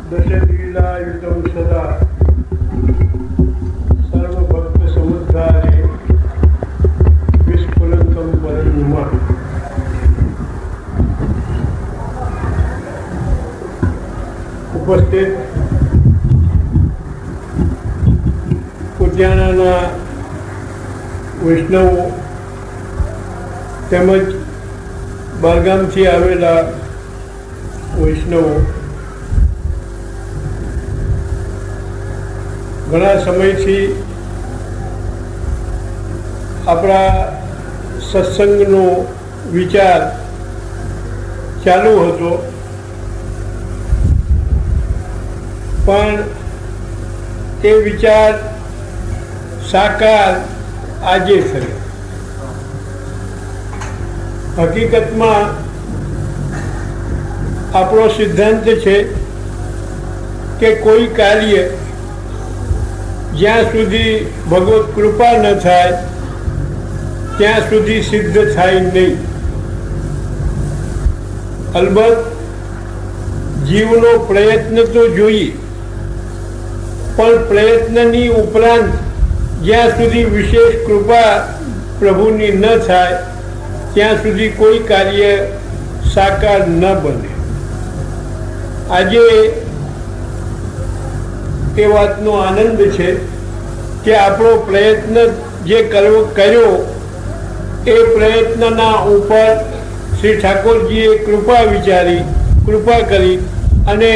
दशलीलायुतं सदा सर्वभक्तसमुद्धारे विस्फुरन्तं परन्नुमा। उपस्थित ઉદ્યાનાના વૈષ્ણવ તેમજ બહારગામથી આવેલા વૈષ્ણવો ઘણા સમયથી આપણા સત્સંગનો વિચાર ચાલુ હતો, પણ એ વિચાર સાકાર આજે થયો। હકીકતમાં આપણો સિદ્ધાંત છે કે કોઈ કાર્ય જ્યાં સુધી ભગવત કૃપા ન થાય ત્યાં સુધી સિદ્ધ થાય નહીં। અલબત્ત જીવનો પ્રયત્ન તો જોઈએ, પણ પ્રયત્નની ઉપરાંત જ્યાં સુધી વિશેષ કૃપા પ્રભુની ન થાય ત્યાં સુધી કોઈ કાર્ય સાકાર ન બને। આજે એ વાતનો આનંદ છે કે આપણો પ્રયત્ન જે કર્યો એ પ્રયત્નના ઉપર શ્રી ઠાકોરજીએ કૃપા કરી અને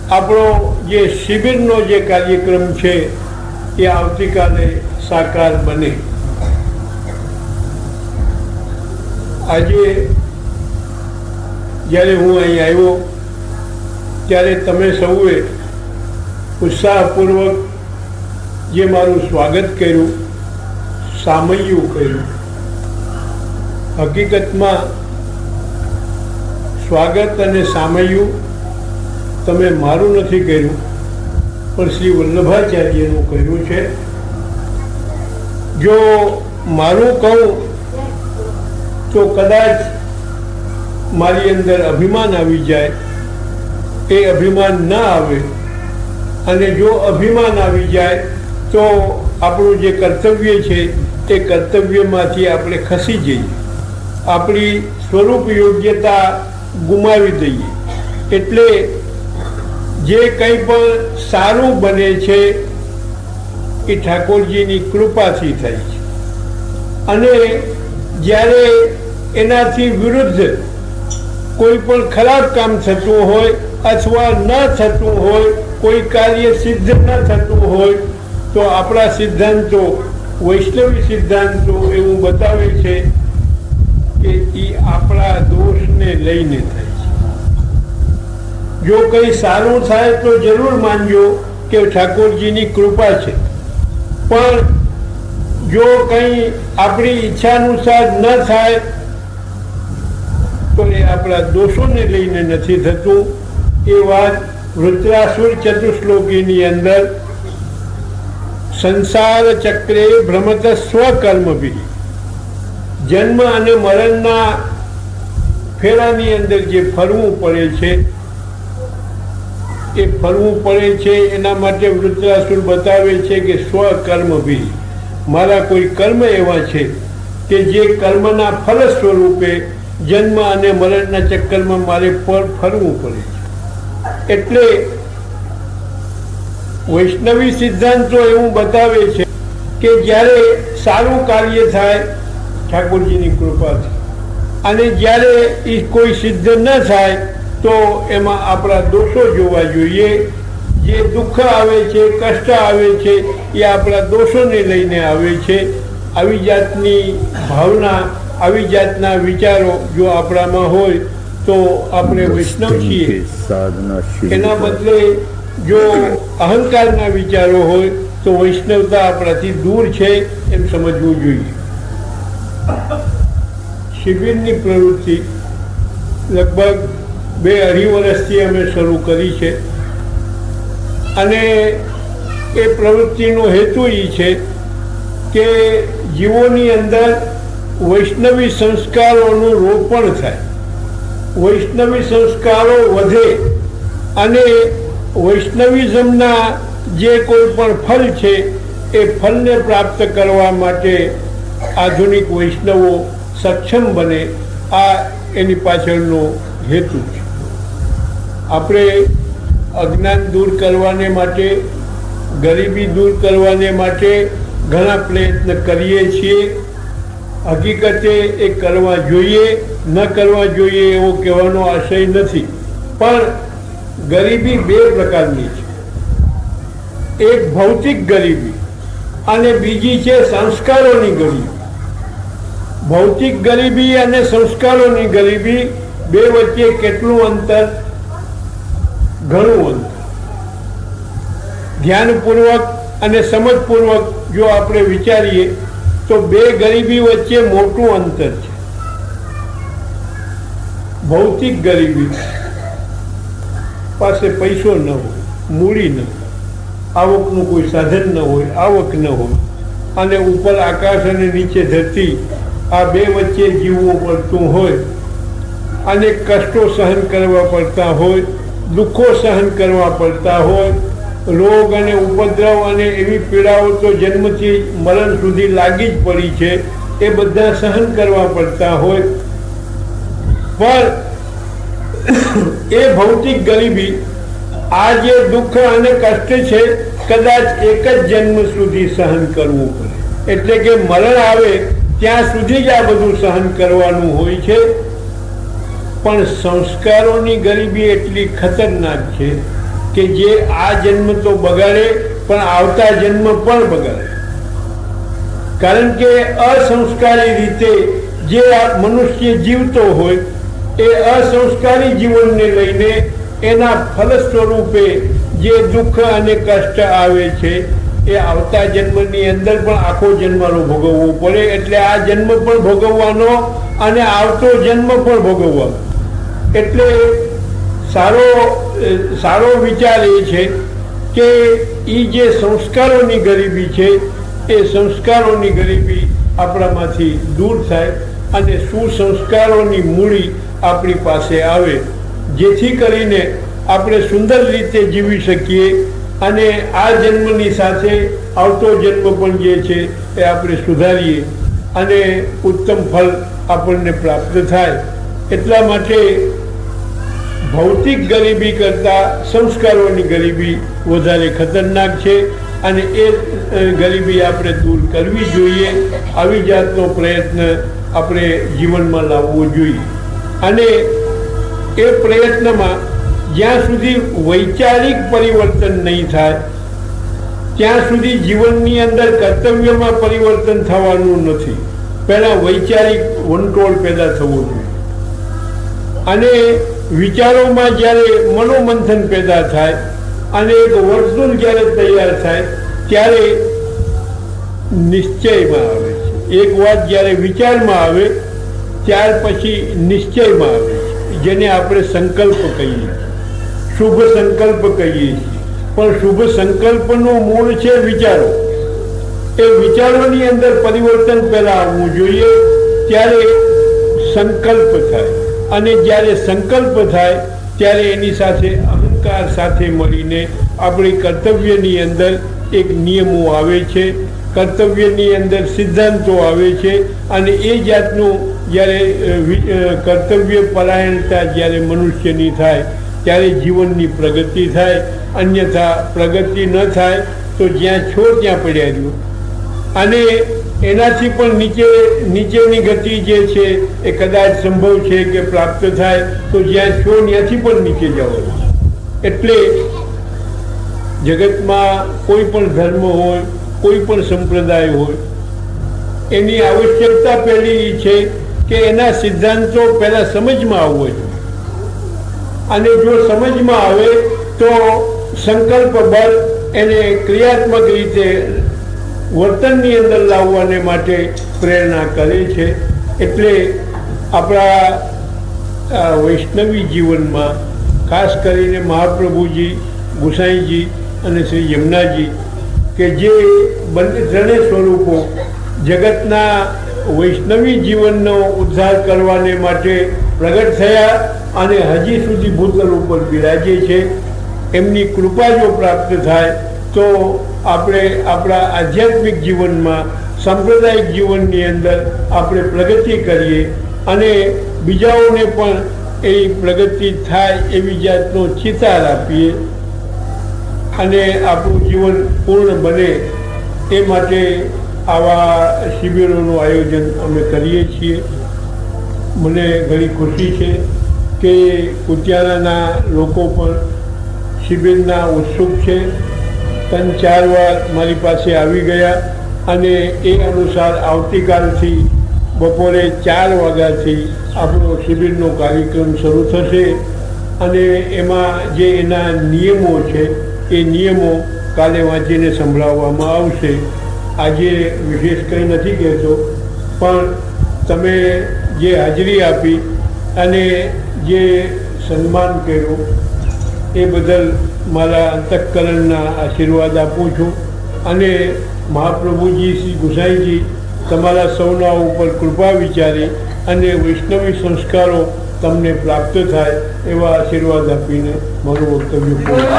આપણો જે શિબિરનો જે કાર્યક્રમ છે એ આવતીકાલે સાકાર બને। આજે જ્યારે હું અહીં આવ્યો ત્યારે તમે સૌએ ઉત્સાહપૂર્વક જે મારું સ્વાગત કર્યું, સામૈયું કર્યું। હકીકતમાં સ્વાગત અને સામૈયું તમે મારું નથી કર્યું, પણ શ્રી વલ્લભાચાર્યનું કર્યું છે। જો મારું કહું તો કદાચ મારી અંદર અભિમાન આવી જાય, એ અભિમાન ન આવે, અને જો અભિમાન આવી જાય તો આપણું જે કર્તવ્ય છે એ કર્તવ્યમાંથી આપણે ખસી જઈએ, આપણી સ્વરૂપ યોગ્યતા ગુમાવી દઈએ। એટલે જે કંઈ પણ સારું બને છે એ ઠાકોરજીની કૃપાથી થાય છે, અને જ્યારે એનાથી વિરુદ્ધ કોઈ પણ ખરાબ કામ થતું હોય અથવા ન થતું હોય, કોઈ કાર્ય સિદ્ધ ન થતું હોય, તો આપણા સિદ્ધાંતો, વૈષ્ણવી સિદ્ધાંતો એવું બતાવે છે કે એ આપણા દોષને લઈને થાય છે। જો કંઈ સારું થાય તો જરૂર માનજો કે ઠાકોરજીની કૃપા છે, પણ જો કંઈ આપણી ઈચ્છાનુસાર ન થાય તો એ આપણા દોષોને લઈને નથી થતું। એ વાત વૃત્રાસુર ચતુશ્લોકીની અંદર સંસાર ચક્રે ભ્રમત સ્વકર્મભી, જન્મ અને મરણના ફેરાની અંદર જે ફરવું પડે છે એ ફરવું પડે છે એના માટે વૃત્રાસુર બતાવે છે કે સ્વકર્મભી, મારા કોઈ કર્મ એવા છે કે જે કર્મના ફલ સ્વરૂપે જન્મ અને મરણના ચક્કરમાં મારે ફરવું પડે છે। એટલે વૈષ્ણવી સિદ્ધાંતો એવું બતાવે છે કે જ્યારે સારું કાર્ય થાય ઠાકોરજીની કૃપાથી, અને જ્યારે એ કોઈ સિદ્ધ ન થાય તો એમાં આપણા દોષો જોવા જોઈએ। જે દુઃખ આવે છે, કષ્ટ આવે છે, એ આપણા દોષોને લઈને આવે છે। આવી જાતની ભાવના, આવી જાતના વિચારો જો આપણામાં હોય તો આપણે વૈષ્ણવ છીએ। એના બદલે જો અહંકારના વિચારો હોય તો વૈષ્ણવતા આપણાથી દૂર છે એમ સમજવું જોઈએ। શિબિરની પ્રવૃત્તિ લગભગ 2-2.5 વર્ષથી અમે શરૂ કરી છે, અને એ પ્રવૃત્તિનો હેતુ એ છે કે જીવોની અંદર વૈષ્ણવી સંસ્કારોનું રોપણ થાય। વૈષ્ણવી સંસ્કારો વધે અને વૈષ્ણવિઝમના જે કોઈ પણ ફલ છે એ ફલને પ્રાપ્ત કરવા માટે આધુનિક વૈષ્ણવો સક્ષમ બને, આ એની પાછળનો હેતુ છે. આપણે અજ્ઞાન દૂર કરવાને માટે, ગરીબી દૂર કરવાને માટે ઘણા પ્રયત્ન કરીએ છીએ. હકીકતે એ કરવા જોઈએ, ન કરવા જોઈએ એવો કહેવાનો આશય નથી. પણ ગરીબી બે પ્રકારની છે. એક ભૌતિક ગરીબી અને બીજી છે સંસ્કારોની ગરીબી. ભૌતિક ગરીબી અને સંસ્કારોની ગરીબી બે વચ્ચે કેટલું અંતર? ઘણું અંતર. ધ્યાનપૂર્વક અને સમજપૂર્વક જો આપણે વિચારીએ તો બે ગરીબી વચ્ચે મોટું અંતર છે. ભૌતિક ગરીબી પાસે પૈસો ન હોય, મૂડી ન હોય, આવકનું કોઈ સાધન ન હોય, આવક ન હોય, અને ઉપર આકાશ અને નીચે ધરતી, આ બે વચ્ચે જીવવું પડતું હોય, અનેક કષ્ટો સહન કરવા પડતા હોય, દુઃખો સહન કરવા પડતા હોય, રોગ અને ઉપદ્રવ અને એવી પીડાઓ તો જન્મથી મરણ સુધી લાગી જ પડી છે, એ બધા સહન કરવા પડતા હોય. પણ એ ભૌતિક ગરીબી, આ જે દુઃખ અને કષ્ટ છે, કદાચ એક જ જન્મ સુધી સહન કરવું પડે. એટલે કે મરણ આવે ત્યાં સુધી જ આ બધું સહન કરવાનું હોય છે. પણ સંસ્કારોની ગરીબી એટલી ખતરનાક છે કે જે આ જન્મ તો બગાડે, પણ આવતા જન્મ પણ બગાડે. કારણ કે અસંસ્કારી રીતે જે આ મનુષ્ય જીવતો હોય, એ અસંસ્કારી જીવનને લઈને એના ફલ સ્વરૂપે જે દુઃખ અને કષ્ટ આવે છે, એ આવતા જન્મની અંદર પણ આખો જન્મનો ભોગવવો પડે. એટલે આ જન્મ પણ ભોગવવાનો અને આવતો જન્મ પણ ભોગવવાનો. એટલે સારો વિચાર એ છે કે એ જે સંસ્કારોની ગરીબી છે, એ સંસ્કારોની ગરીબી આપણામાંથી દૂર થાય અને સુસંસ્કારોની મૂડી આપણી પાસે આવે, જેથી કરીને આપણે સુંદર રીતે જીવી શકીએ અને આ જન્મની સાથે આવતો જન્મ પણ જે છે એ આપણે સુધારીએ અને ઉત્તમ ફળ આપણને પ્રાપ્ત થાય. એટલા માટે ભૌતિક ગરીબી કરતાં સંસ્કારોની ગરીબી વધારે ખતરનાક છે અને એ ગરીબી આપણે દૂર કરવી જોઈએ. આવી જાતનો પ્રયત્ન આપણે જીવનમાં લાવવો જોઈએ. અને એ પ્રયત્નમાં જ્યાં સુધી વૈચારિક પરિવર્તન નહીં થાય ત્યાં સુધી જીવનની અંદર કર્તવ્યમાં પરિવર્તન થવાનું નથી. પહેલાં વૈચારિક વંટોળ પેદા થવું જોઈએ. અને વિચારોમાં જ્યારે મનોમંથન પેદા થાય અને એક વર્તુળ જ્યારે તૈયાર થાય ત્યારે નિશ્ચયમાં આવે છે. એક વાત જ્યારે વિચારમાં આવે ત્યાર પછી નિશ્ચયમાં આવે છે, જેને આપણે સંકલ્પ કહીએ, શુભ સંકલ્પ કહીએ છીએ. પણ શુભ સંકલ્પનું મૂળ છે વિચારો. એ વિચારોની અંદર પરિવર્તન પહેલા આવવું જોઈએ, ત્યારે સંકલ્પ થાય. અને જ્યારે સંકલ્પ થાય ત્યારે એની સાથે અહંકાર સાથે મળીને આપણી કર્તવ્યની અંદર એક નિયમો આવે છે, કર્તવ્યની અંદર સિદ્ધાંતો આવે છે. અને એ જાતનું જ્યારે કર્તવ્ય પરાયણતા જ્યારે મનુષ્યની થાય ત્યારે જીવનની પ્રગતિ થાય. અન્યથા પ્રગતિ ન થાય તો જ્યાં છો ત્યાં પડ્યા રહ્યો. અને એનાથી પણ નીચેની ગતિ જે છે એ કદાચ સંભવ છે કે પ્રાપ્ત થાય તો જ્યાં છો ત્યાંથી પણ નીચે જવાનું. એટલે જગતમાં કોઈ પણ ધર્મ હોય, કોઈ પણ સંપ્રદાય હોય, એની આવશ્યકતા પહેલી છે કે એના સિદ્ધાંતો પહેલા સમજમાં આવવો જોઈએ. અને જો સમજમાં આવે તો સંકલ્પ બળ એને ક્રિયાત્મક રીતે વર્તનની અંદર લાવવાને માટે પ્રેરણા કરે છે. એટલે આપણા વૈષ્ણવી જીવનમાં ખાસ કરીને મહાપ્રભુજી, ગુસાઈજી અને શ્રી યમુનાજી કે જે બંને ત્રણેય સ્વરૂપો જગતના વૈષ્ણવી જીવનનો ઉદ્ધાર કરવાને માટે પ્રગટ થયા અને હજી સુધી ભૂતલ ઉપર બિરાજે છે. એમની કૃપા જો પ્રાપ્ત થાય તો આપણે આપણા આધ્યાત્મિક જીવનમાં, સાંપ્રદાયિક જીવનની અંદર આપણે પ્રગતિ કરીએ અને બીજાઓને પણ એ પ્રગતિ થાય એવી જાતનો ચિતાર આપીએ અને આપણું જીવન પૂર્ણ બને એ માટે આવા શિબિરોનું આયોજન અમે કરીએ છીએ. મને ઘણી ખુશી છે કે કુતિયાણાના લોકો પણ શિબિરના ઉત્સુક છે. 3-4 વાર મારી પાસે આવી ગયા અને એ અનુસાર આવતીકાલથી બપોરે 4 વાગ્યાથી આપણો શિબિરનો કાર્યક્રમ શરૂ થશે અને એમાં જે એના નિયમો છે એ નિયમો કાલે વાંચીને સંભળાવવામાં આવશે. આજે વિશેષ કંઈ નથી કહેતો, પણ તમે જે હાજરી આપી અને જે સન્માન કર્યું એ બદલ મારા અંતઃકરણના આશીર્વાદ આપું છું અને મહાપ્રભુજી શ્રી ગુસાઈજી તમારા સૌના ઉપર કૃપા વિચારી અને વૈષ્ણવી સંસ્કારો તમને પ્રાપ્ત થાય એવા આશીર્વાદ આપીને મારું વક્તવ્ય પૂરું.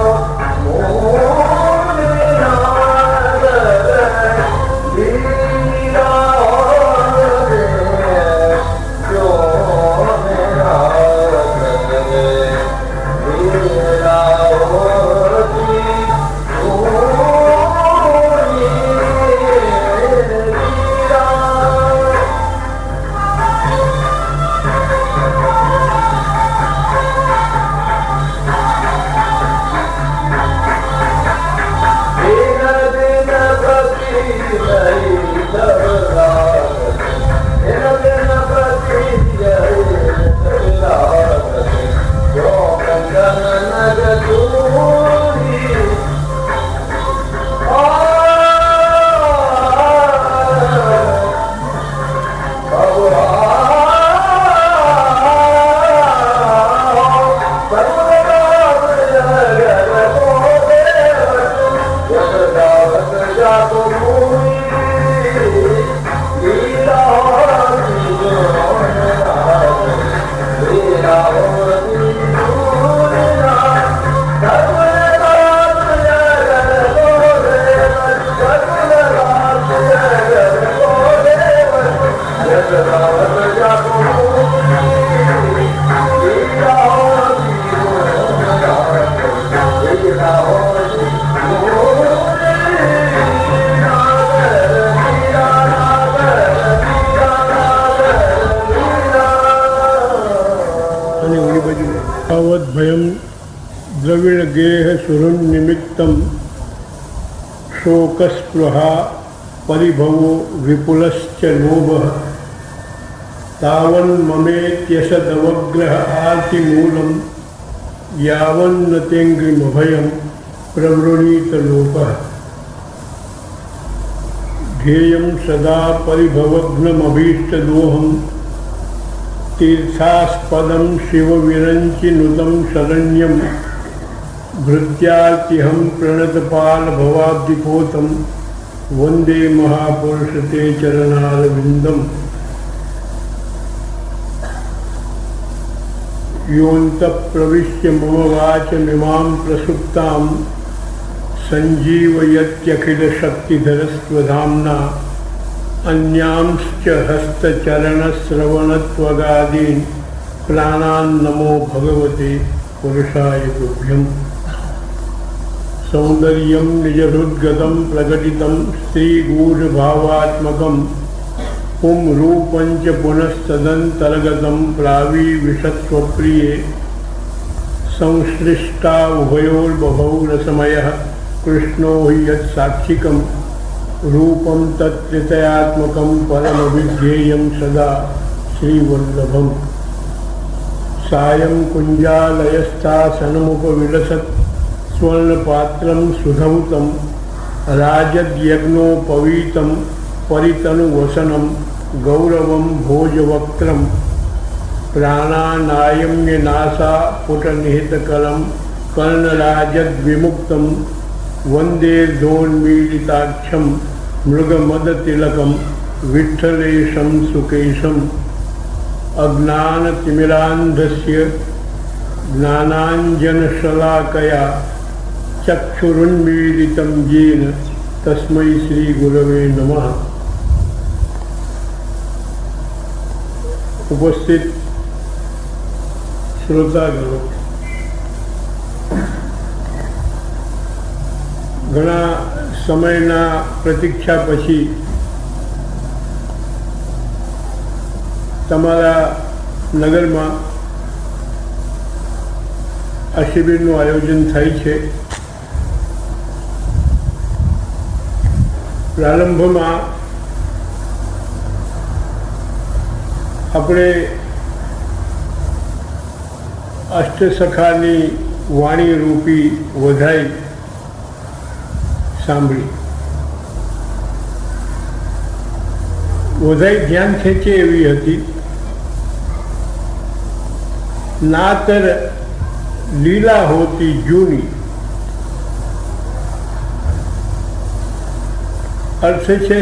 Yes, गेह सुरुन्निमित्तं शोकस्पृहा परिभवो विपुलश्च लोभः तावन्ममेत्यसदवग्रह आर्तिमूलं यावन्न तेङ्घ्रिमभयं प्रवृणीतलोकः ध्येयं सदा परिभवघ्नमभीष्टदोहं तीर्थास्पदं शिवविरञ्चिनुतं शरण्यं भृत्यार्तिहं प्रणतपालभवाब्धिपोतं वन्दे महापुरुषते चरणारविन्दम् योऽन्तः प्रविश्य मम वाचमिमां प्रसुप्तां सञ्जीवयत्यखिलशक्तिधरस्वधाम्ना अन्यांश्च हस्तचरणश्रवणत्वगादीन् प्राणान् नमो भगवते पुरुषाय तुभ्यम् सौन्दर्यं निजहृद्गतं प्रकटितं स्त्रीगूढभावात्मकं पुंरूपं च पुनस्तदन्तर्गतं प्रावीविशत्वप्रिये संश्लिष्टा उभयोर्बभौ रसमयः कृष्णो हि यत्साक्षिकं रूपं तत्त्रितयात्मकं परमविध्येयं सदा श्रीवल्लभं सायं कुञ्जालयस्थासनमुपविलसत् स्वर्णपात्रं सुधौतं राजद्यज्ञोपवीतं परितनुवसनं गौरवं भोजवक्त्रं प्राणानायम्यनासा पुटनिहितकलं कर्णराजद्विमुक्तं वन्दे दोन्मीलिताक्षं मृगमदतिलकं विठ्ठलेशं सुकेशम् अज्ञानतिमिरान्धस्य ज्ञानाञ्जनशलाकया चक्षुरुन्मीलितं येन तस्मै श्रीगुरवे नमः। उपस्थित श्रोतागणो, ઘણા સમયના પ્રતીક્ષા પછી તમારા નગરમાં આ શિબિરનું આયોજન થાય છે. પ્રારંભમાં આપણે અષ્ટસખાની વાણી રૂપી વધાઈ સાંભળી. વધાઈ ધ્યાન ખેંચે એવી હતી. નાતર લીલા હોતી જૂની. અર્થ છે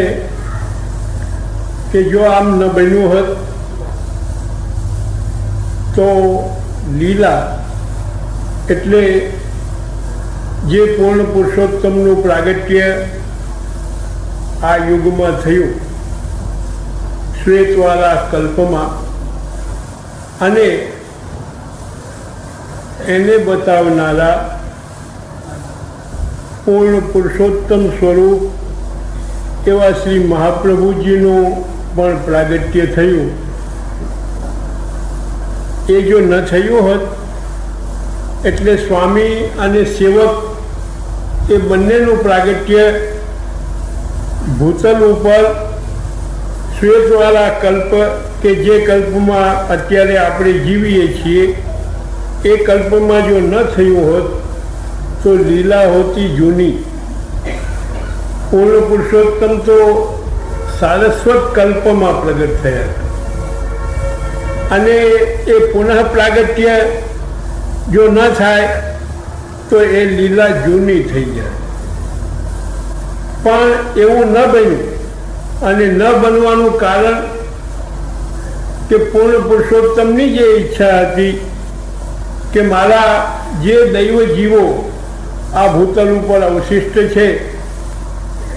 કે જો આમ ન બન્યું હોત તો લીલા એટલે જે પૂર્ણ પુરુષોત્તમનું પ્રાગટ્ય આ યુગમાં થયું શ્વેતવાળા કલ્પમાં, અને એને બતાવનારા પૂર્ણ પુરુષોત્તમ સ્વરૂપ એવા શ્રી મહાપ્રભુજીનું પણ પ્રાગટ્ય થયું. એ જો ન થયું હોત એટલે સ્વામી અને સેવક એ બંનેનું પ્રાગટ્ય ભૂતલ ઉપર શ્વેતવાળા કલ્પ કે જે કલ્પમાં અત્યારે આપણે જીવીએ છીએ એ કલ્પમાં જો ન થયું હોત તો લીલા હોતી જૂની. પૂર્ણ પુરુષોત્તમ તો સારસ્વત કલ્પમાં પ્રગટ થયા અને એ પુનઃ પ્રાગટ્ય જો ન થાય તો એ લીલા જૂની થઈ જાય. પણ એવું ન બન્યું, અને ન બનવાનું કારણ કે પૂર્ણ પુરુષોત્તમની જે ઈચ્છા હતી કે મારા જે દૈવ જીવો આ ભૂતલ ઉપર અવશિષ્ટ છે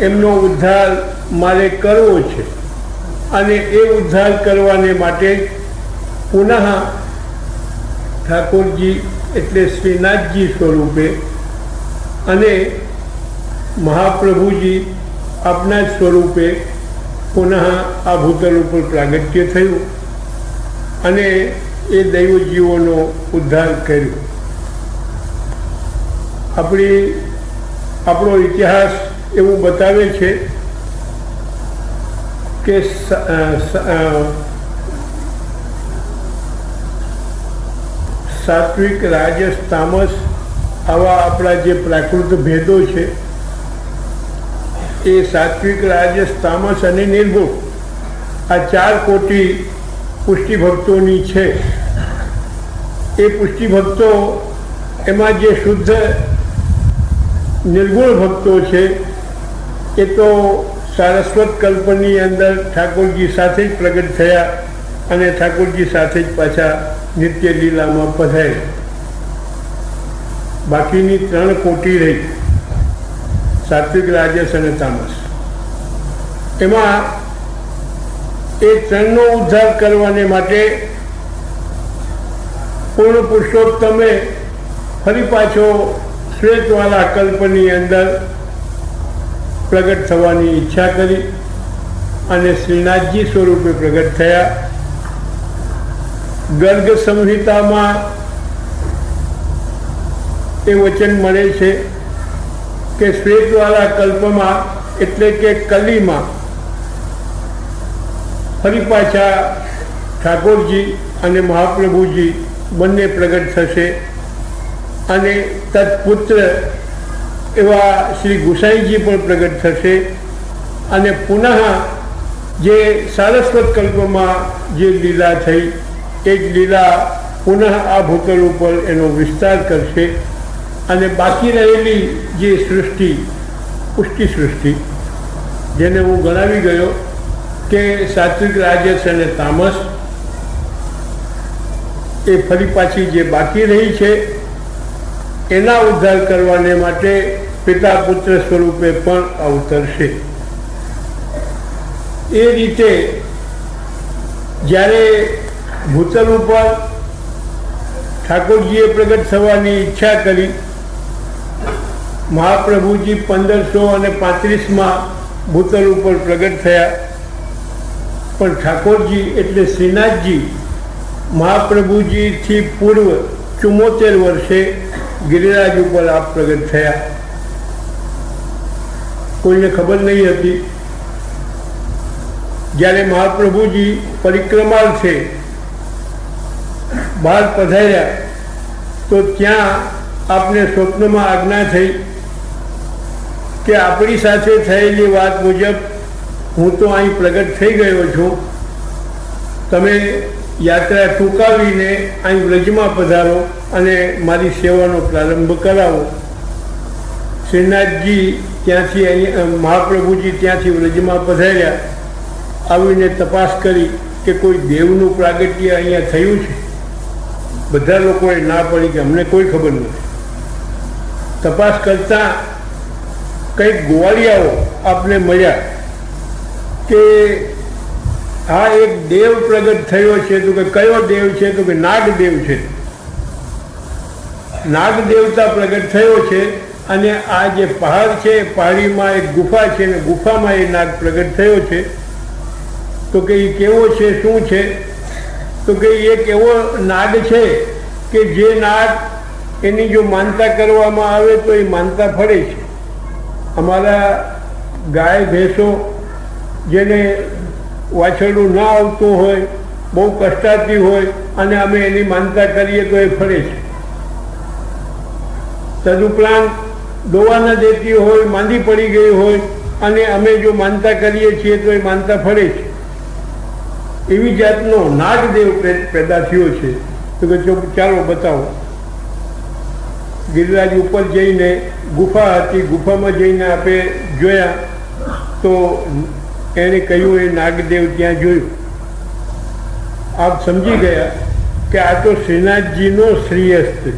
એમનો ઉદ્ધાર મારે કરવો છે, અને એ ઉદ્ધાર કરવાને માટે પુનઃ ઠાકોરજી એટલે શ્રીનાથજી સ્વરૂપે અને મહાપ્રભુજી આપના સ્વરૂપે પુનઃ આ ભૂતલ ઉપર પ્રાગટ્ય થયું અને એ દૈવ જીવોનો ઉદ્ધાર કર્યો. આપણો ઇતિહાસ એવું બતાવે છે કે સાત્વિક, રાજસ, તામસ આવા આપણા જે પ્રાકૃત ભેદો છે એ સાત્વિક, રાજસ, તામસ અને નિર્ગુણ આ 4 કોટી પુષ્ટિભક્તોની છે. એ પુષ્ટિભક્તો એમાં જે શુદ્ધ નિર્ગુણ ભક્તો છે એ તો સારસ્વત કલ્પની અંદર ઠાકોરજી સાથે જ પ્રગટ થયા અને ઠાકોરજી સાથે જ પાછા નિત્ય લીલામાં પધાર્યા. બાકીની 3 કોટી રહી, સાત્વિક, રાજસ અને તામસ. એમાં એ 3નો ઉદ્ધાર કરવાને માટે પૂર્ણ પુરુષોત્તમે ફરી પાછો શ્વેતવાલા કલ્પની અંદર પ્રગટ થવાની ઈચ્છા કરી અને શ્રીનાથજી સ્વરૂપે પ્રગટ થયા. ગર્ગ સંહિતામાં એ વચન મળે છે કે શ્વેતવાલા કલ્પમાં એટલે કે કલીમાં ફરી પાછા ઠાકોરજી અને મહાપ્રભુજી બંને પ્રગટ થશે અને તત્પુત્ર એવા શ્રી ગુસાઈજી પણ પ્રગટ થશે અને પુનઃ જે સારસ્વત કલ્પમાં જે લીલા થઈ એ જ લીલા પુનઃ આ ભૂતલ ઉપર એનો વિસ્તાર કરશે અને બાકી રહેલી જે સૃષ્ટિ, પુષ્ટિ સૃષ્ટિ, જેને હું ગણાવી ગયો કે સાત્વિક, રાજસ અને તામસ, એ ફરી પાછી જે બાકી રહી છે એના ઉદ્ધાર કરવાને માટે પિતા પુત્ર સ્વરૂપે પણ અવતરશે. એ રીતે જ્યારે ભૂતલ ઉપર ઠાકોરજીએ પ્રગટ થવાની ઈચ્છા કરી, મહાપ્રભુજી 1535માં ભૂતલ ઉપર પ્રગટ થયા, પણ ઠાકોરજી એટલે શ્રીનાથજી મહાપ્રભુજીથી પૂર્વ 74 વર્ષે ગિરિરાજ ઉપર આપ પ્રગટ થયા. કોઈને ખબર નહીં હતી. જ્યારે મહાપ્રભુજી પરિક્રમાર્થે બહાર પધાર્યા તો ત્યાં આપને સ્વપ્નમાં આજ્ઞા થઈ કે આપણી સાથે થયેલી વાત મુજબ હું તો અહીં પ્રગટ થઈ ગયો છું, તમે યાત્રા ટૂંકાવીને અહીં વ્રજમાં પધારો અને મારી સેવાનો પ્રારંભ કરાવો. શ્રીનાથજી ત્યાંથી અહીં મહાપ્રભુજી ત્યાંથી વ્રજમાં પધાર્યા, આવીને તપાસ કરી કે કોઈ દેવનું પ્રાગટ્ય અહીંયા થયું છે. બધા લોકોએ ના પડી કે અમને કોઈ ખબર નથી. તપાસ કરતાં કંઈક ગોવાળિયાઓ આપને મળ્યા કે આ એક દેવ પ્રગટ થયો છે. તો કે કયો દેવ છે? તો કે નાગદેવ છે. નાગ દેવતા પ્રગટ થયો છે અને આ જે પહાડ છે, પહાડીમાં એક ગુફા છે ને ગુફામાં એ નાગ પ્રગટ થયો છે. તો કે એ કેવો છે, શું છે? તો કે એક એવો નાગ છે કે જે નાગ એની જો માનતા કરવામાં આવે તો એ માનતા ફળે છે. અમારા ગાય ભેંસો જેને વાછરડું ના આવતું હોય, બહુ કષ્ટાતી હોય અને અમે એની માનતા કરીએ તો એ ફળે છે. તદુપરાંત દોવા ન દેતી હોય, માંદી પડી ગઈ હોય અને અમે જો માનતા કરીએ છીએ તો એ માનતા ફળે છે. એવી જાતનો નાગદેવ પેદા થયો છે. તો કે ચાલો બતાવો. ગિરિરાજ ઉપર જઈને ગુફા હતી, ગુફામાં જઈને આપણે જોયા તો એને કહ્યું એ નાગદેવ ત્યાં જોયું. આપ સમજી ગયા કે આ તો શ્રીનાથજીનો શ્રીહસ્ત છે.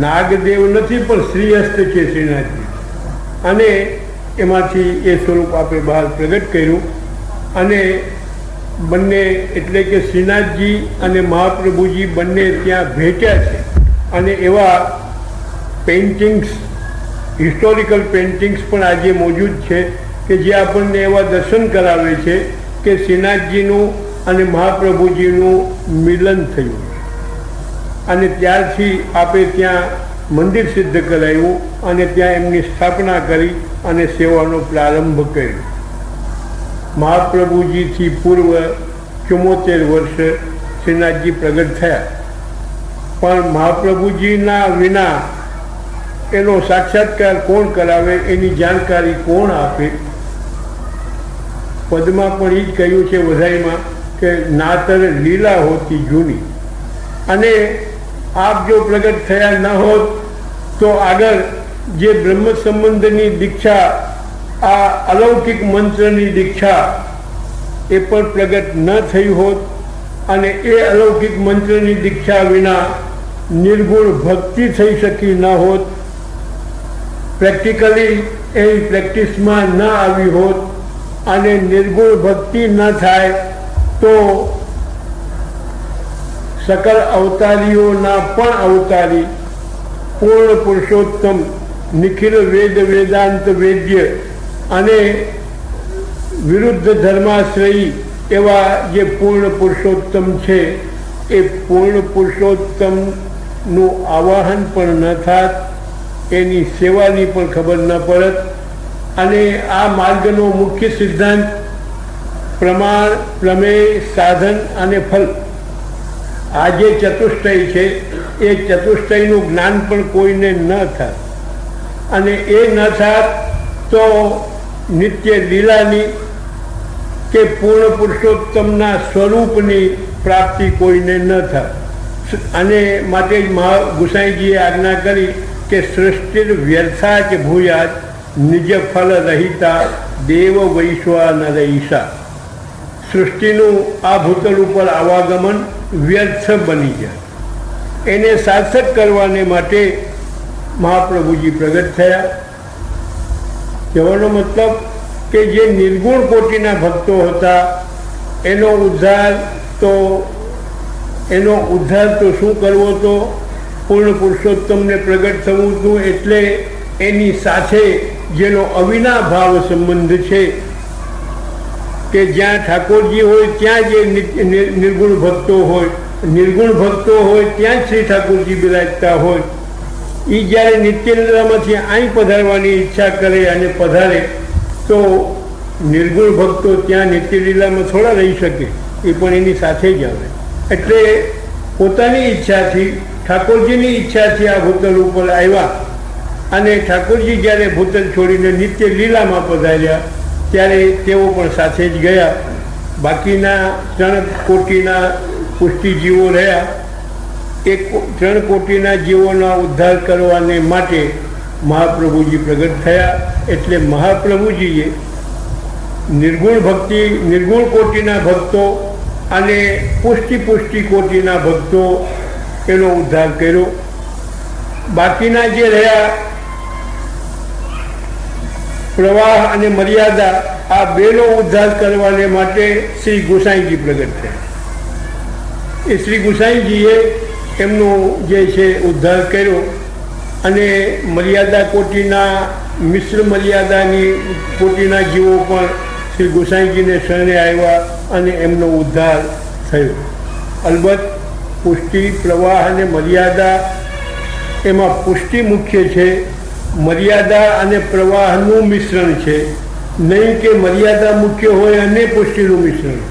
નાગદેવ નથી પણ શ્રીહસ્ત છે શ્રીનાથજી. અને એમાંથી એ સ્વરૂપ આપણે બહાર પ્રગટ કર્યું અને બંને એટલે કે શ્રીનાથજી અને મહાપ્રભુજી બંને ત્યાં ભેટ્યા છે. અને એવા પેઇન્ટિંગ્સ, હિસ્ટોરિકલ પેઇન્ટિંગ્સ પણ આજે મોજૂદ છે કે જે આપણને એવા દર્શન કરાવે છે કે શ્રીનાથજીનું અને મહાપ્રભુજીનું મિલન થયું. અને ત્યારથી આપણે ત્યાં મંદિર સિદ્ધ કરાવ્યું અને ત્યાં એમની સ્થાપના કરી અને સેવાનો પ્રારંભ કર્યો. મહાપ્રભુજીથી પૂર્વ 74 વર્ષ શ્રીનાથજી પ્રગટ થયા, પણ મહાપ્રભુજીના વિના એનો સાક્ષાત્કાર કોણ કરાવે, એની જાણકારી કોણ આપે? પદમાં પણ એ જ કહ્યું છે વધાઈમાં કે નાતર લીલા હોતી જૂની. અને આપ જો પ્રગટ થયા ન હોત તો આગળ જે બ્રહ્મ સંબંધની દીક્ષા, આ અલૌકિક મંત્રની દીક્ષા એ પણ પ્રગટ ન થઈ હોત. અને એ અલૌકિક મંત્રની દીક્ષા વિના નિર્ગુણ ભક્તિ થઈ શકી ન હોત, પ્રેક્ટિકલી એ પ્રેક્ટિસમાં ન આવી હોત અને નિર્ગુણ ભક્તિ ન થાય તો સકલ અવતારીઓના પણ અવતારી પૂર્ણ પુરુષોત્તમ નિખિલ વેદ વેદાંત વેદ્ય અને વિરુદ્ધ ધર્માશ્રયી એવા જે પૂર્ણ પુરુષોત્તમ છે એ પૂર્ણ પુરુષોત્તમનું આવાહન પણ ન થાત, એની સેવાની પણ ખબર ન પડત. અને આ માર્ગનો મુખ્ય સિદ્ધાંત પ્રમાણ, પ્રમેય, સાધન અને ફલ, આ જે ચતુષ્ટય છે એ ચતુષ્ટયનું જ્ઞાન પણ કોઈને ન થાત. અને એ ન થાત તો નિત્ય લીલાની કે પૂર્ણ પુરુષોત્તમના સ્વરૂપની પ્રાપ્તિ કોઈને ન થાત. અને માટે જ ગુસાઈજીએ આજ્ઞા કરી કે સૃષ્ટિ વ્યર્થા કે ભૂયાત નિજ ફલ રહિતા દેવ વૈશ્વાનર ઈશા. સૃષ્ટિનું આ ભૂતલ ઉપર આવાગમન વ્યર્થ બની જાય, એને સાર્થક કરવાને માટે મહાપ્રભુજી પ્રગટ થયા. કહેવાનો મતલબ કે જે નિર્ગુણ કોટીના ભક્તો હતા એનો ઉદ્ધાર તો શું કરવો હતો? પૂર્ણ પુરુષોત્તમને પ્રગટ થવું હતું. એટલે એની સાથે જેનો અવિનાભાવ સંબંધ છે કે જ્યાં ઠાકોરજી હોય ત્યાં જે નિર્ગુણ ભક્તો હોય, નિર્ગુણ ભક્તો હોય ત્યાં જ શ્રી ઠાકોરજી બિરાજતા હોય. એ જ્યારે નિત્યલીલામાંથી અહીં પધારવાની ઈચ્છા કરે અને પધારે તો નિર્ગુણ ભક્તો ત્યાં નિત્યલીલામાં થોડા રહી શકે, એ પણ એની સાથે જ આવે. એટલે પોતાની ઈચ્છાથી, ઠાકોરજીની ઈચ્છાથી આ ભૂતલ ઉપર આવ્યા. અને ઠાકોરજી જ્યારે ભૂતલ છોડીને નિત્ય લીલામાં પધાર્યા ત્યારે તેઓ પણ સાથે જ ગયા. બાકીના 3 કોટીના પુષ્ટિજીવો રહ્યા. એ 3 કોટીના જીવોના ઉદ્ધાર કરવાને માટે મહાપ્રભુજી પ્રગટ થયા. એટલે મહાપ્રભુજીએ નિર્ગુણ કોટીના ભક્તો અને પુષ્ટિ કોટીના ભક્તો એનો ઉદ્ધાર કર્યો. બાકીના જે રહ્યા પ્રવાહ અને મર્યાદા, આ બેનો ઉદ્ધાર કરવાને માટે શ્રી ગુસાઈજી પ્રગટ થયા. એ શ્રી ગુસાઈજીએ એમનો જે છે ઉદ્ધાર કર્યો. અને મર્યાદા કોટીના, મિશ્ર મર્યાદાની કોટીના જીવો પણ શ્રી ગુસાઈજીને શરણે આવ્યા અને એમનો ઉદ્ધાર થયો. અલબત્ત પુષ્ટિ, પ્રવાહ અને મર્યાદા, એમાં પુષ્ટિ મુખ્ય છે, મર્યાદા અને પ્રવાહનું મિશ્રણ છે. નહીં કે મર્યાદા મુખ્ય હોય અને પુષ્ટિનું મિશ્રણ.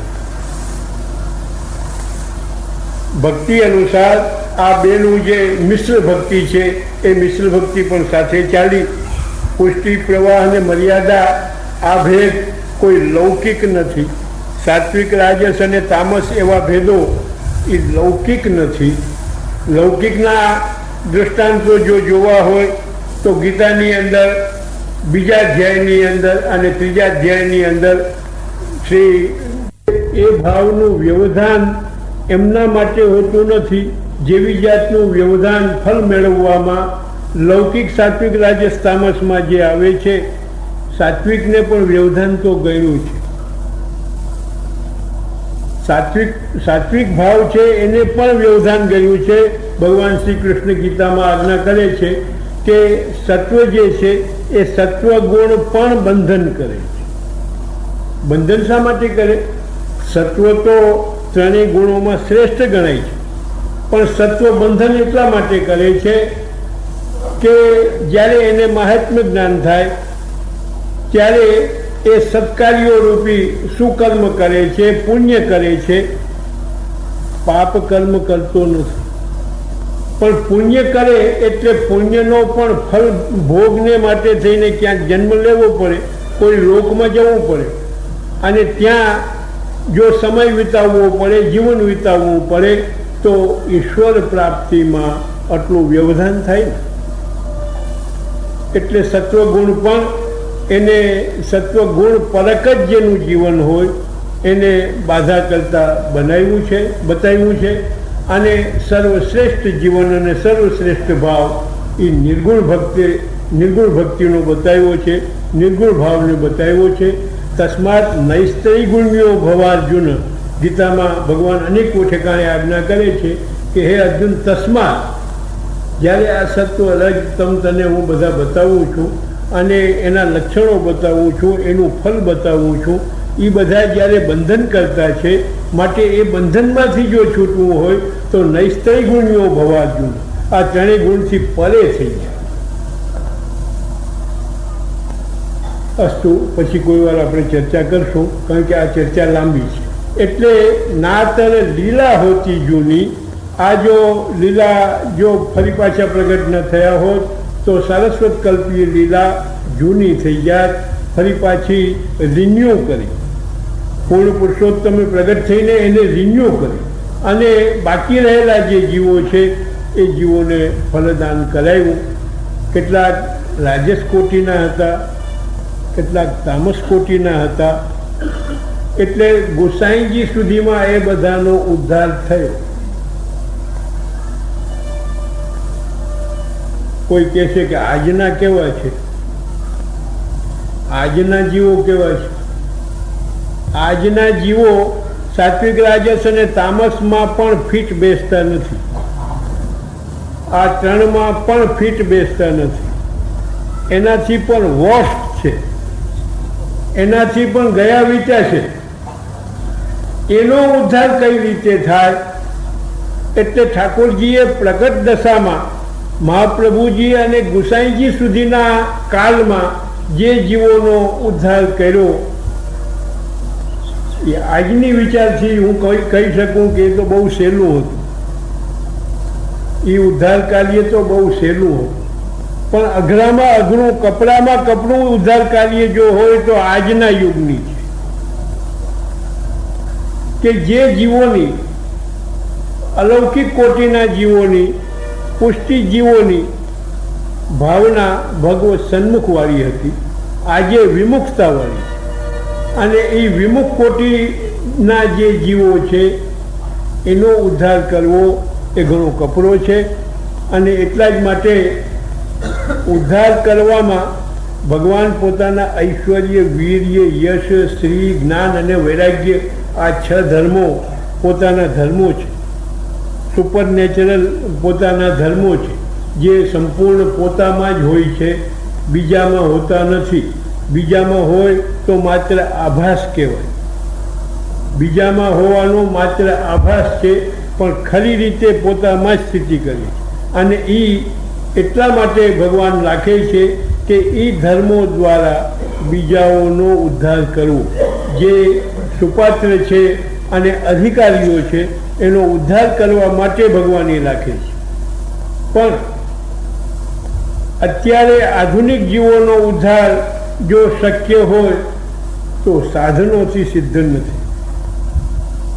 ભક્તિ અનુસાર આ બેનું જે મિશ્ર ભક્તિ છે એ મિશ્ર ભક્તિ પણ સાથે ચાલી. પુષ્ટિ, પ્રવાહ અને મર્યાદા આ ભેદ કોઈ લૌકિક નથી. સાત્વિક, રાજસ અને તામસ એવા ભેદો એ લૌકિક નથી. લૌકિકના દૃષ્ટાંતો જો જોવા હોય તો ગીતાની અંદર 2જા અધ્યાયની અંદર અને 3જા અધ્યાયની અંદર શ્રી એ ભાવનું વ્યવધાન એમના માટે હોતું નથી જેવી જાતનું વ્યવધાન ફલ મેળવવામાં લૌકિક, સાત્વિક, રાજસ, તામસમાં જે આવે છે. સાત્વિકને પણ વ્યવધાન તો ગયું છે. સાત્વિક ભાવ છે એને પણ વ્યવધાન ગયું છે. ભગવાન શ્રી કૃષ્ણ ગીતામાં આજ્ઞા કરે છે કે સત્વ જે છે એ સત્વ ગુણ પણ બંધન કરે છે. બંધન શા માટે કરે? સત્વ તો 3 ગુણોમાં શ્રેષ્ઠ ગણાય છે, પણ સત્વ બંધન એટલા માટે કરે છે કે જ્યારે એને મહાત્મ્ય જ્ઞાન થાય ત્યારે એ સત્કાર્યો રૂપી સુકર્મ કરે છે, પુણ્ય કરે છે, પાપ કર્મ કરતો નથી. પણ પુણ્ય કરે એટલે પુણ્યનો પણ ફળ ભોગને માટે થઈને ક્યાંક જન્મ લેવો પડે, કોઈ લોકમાં જવું પડે અને ત્યાં જો સમય વિતાવવો પડે, જીવન વિતાવવું પડે તો ઈશ્વર પ્રાપ્તિમાં આટલું વ્યવધાન થાય ને. એટલે સત્વગુણ પણ એને સત્વગુણ પરક જ જેનું જીવન હોય એને બાધા કરતા બતાવ્યું છે. અને સર્વશ્રેષ્ઠ જીવન અને સર્વશ્રેષ્ઠ ભાવ એ નિર્ગુણ ભક્તિનો બતાવ્યો છે, નિર્ગુણ ભાવને બતાવ્યો છે. તસ્માત નૈસ્ત્રૈગુણ્યો ભવાર્જુન, ગીતામાં ભગવાન અનેકો ઠેકાણે આજ્ઞા કરે છે કે હે અર્જુન, તસ્માત જ્યારે આ સત્વ રજ તમ તને હું બધા બતાવું છું અને એના લક્ષણો બતાવું છું, એનું ફલ બતાવું છું, એ બધા જ્યારે બંધન કરતા છે માટે એ બંધનમાંથી જો છૂટવું હોય તો નૈસ્ત્રૈગુણ્યો ભવાર્જુન, આ ત્રણેય ગુણથી પરે થઈ જાય. અસ્તુ, પછી કોઈ વાર આપણે ચર્ચા કરશું, કારણ કે આ ચર્ચા લાંબી છે. એટલે નાતર લીલા હોતી જૂની, આ જો લીલા જો ફરી પાછા પ્રગટ ન થયા હોત તો સારસ્વત કલ્પીય લીલા જૂની થઈ જાય, ફરી પાછી રિન્યુ કરી, પૂર્ણ પુરુષોત્તમે પ્રગટ થઈને એને રિન્યુ કરી અને બાકી રહેલા જે જીવો છે એ જીવોને ફલદાન કરાવ્યું. કેટલાક રાજસ કોટીના હતા, કેટલાક તામસ કોટીના હતા. એટલે ગોસાઈજી સુધીમાં એ બધાનો ઉદ્ધાર થયો. કોઈ કહે છે કે આજના કેવા છે, આજના જીવો કેવા છે? આજના જીવો સાત્વિક, રાજસ અને તામસમાં પણ ફિટ બેસતા નથી, આ ત્રણમાં પણ ફિટ બેસતા નથી, એનાથી પણ વર્સ્ટ છે, એનાથી પણ ગયા વીત્યા છે. એનો ઉદ્ધાર કઈ રીતે થાય? એટલે ઠાકોરજીએ પ્રગટ દશામાં મહાપ્રભુજી અને ગુસાઈજી સુધીના કાળમાં જે જીવોનો ઉદ્ધાર કર્યો એ આજની વિચારથી હું કહી શકું કે એ તો બહુ સહેલું હતું, એ ઉદ્ધાર કાર્ય તો બહુ સહેલું હતું. પણ અઘરામાં અઘરું, કપડામાં કપડું ઉદ્ધાર કાર્ય જો હોય તો આજના યુગની છે કે જે જીવોની અલૌકિક કોટીના જીવોની, પુષ્ટિ જીવોની ભાવના ભગવત સન્મુખવાળી હતી, આજે વિમુખતાવાળી. અને એ વિમુખ કોટીના જે જીવો છે એનો ઉદ્ધાર કરવો એ ઘણો કપરો છે. અને એટલા જ માટે ઉદ્ધાર કરવામાં ભગવાન પોતાના ઐશ્વર્ય, વીર્ય, યશ, શ્રી, જ્ઞાન અને વૈરાગ્ય, આ 6 ધર્મો પોતાના ધર્મો છે, સુપરનેચરલ પોતાના ધર્મો છે, જે સંપૂર્ણ પોતામાં જ હોય છે, બીજામાં હોતા નથી. બીજામાં હોય તો માત્ર આભાસ કહેવાય, બીજામાં હોવાનો માત્ર આભાસ છે, પણ ખરી રીતે પોતામાં જ સ્થિતિ કરી છે. અને એ એટલા માટે ભગવાન રાખે છે કે એ ધર્મો દ્વારા બીજાઓનો ઉદ્ધાર કરવો, જે સુપાત્ર છે અને અધિકારીઓ છે એનો ઉદ્ધાર કરવા માટે ભગવાન એ રાખે છે. પણ અત્યારે આધુનિક જીવોનો ઉદ્ધાર જો શક્ય હોય તો સાધનોથી સિદ્ધ નથી.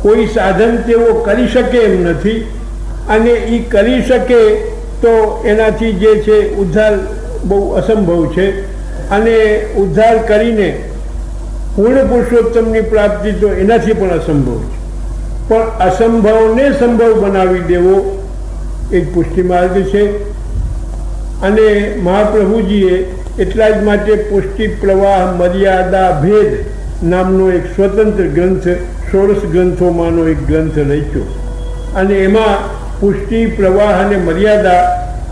કોઈ સાધન તેઓ કરી શકે એમ નથી, અને એ કરી શકે તો એનાથી જે છે ઉદ્ધાર બહુ અસંભવ છે. અને ઉદ્ધાર કરીને પૂર્ણ પુરુષોત્તમની પ્રાપ્તિ તો એનાથી પણ અસંભવ છે. પણ અસંભવને સંભવ બનાવી દેવો એક પુષ્ટિ માર્ગ છે. અને મહાપ્રભુજીએ એટલા જ માટે પુષ્ટિ પ્રવાહ મર્યાદા ભેદ નામનો એક સ્વતંત્ર ગ્રંથ, 16 ગ્રંથોમાંનો એક ગ્રંથ લખ્યો. અને એમાં પુષ્ટિ પ્રવાહ અને મર્યાદા,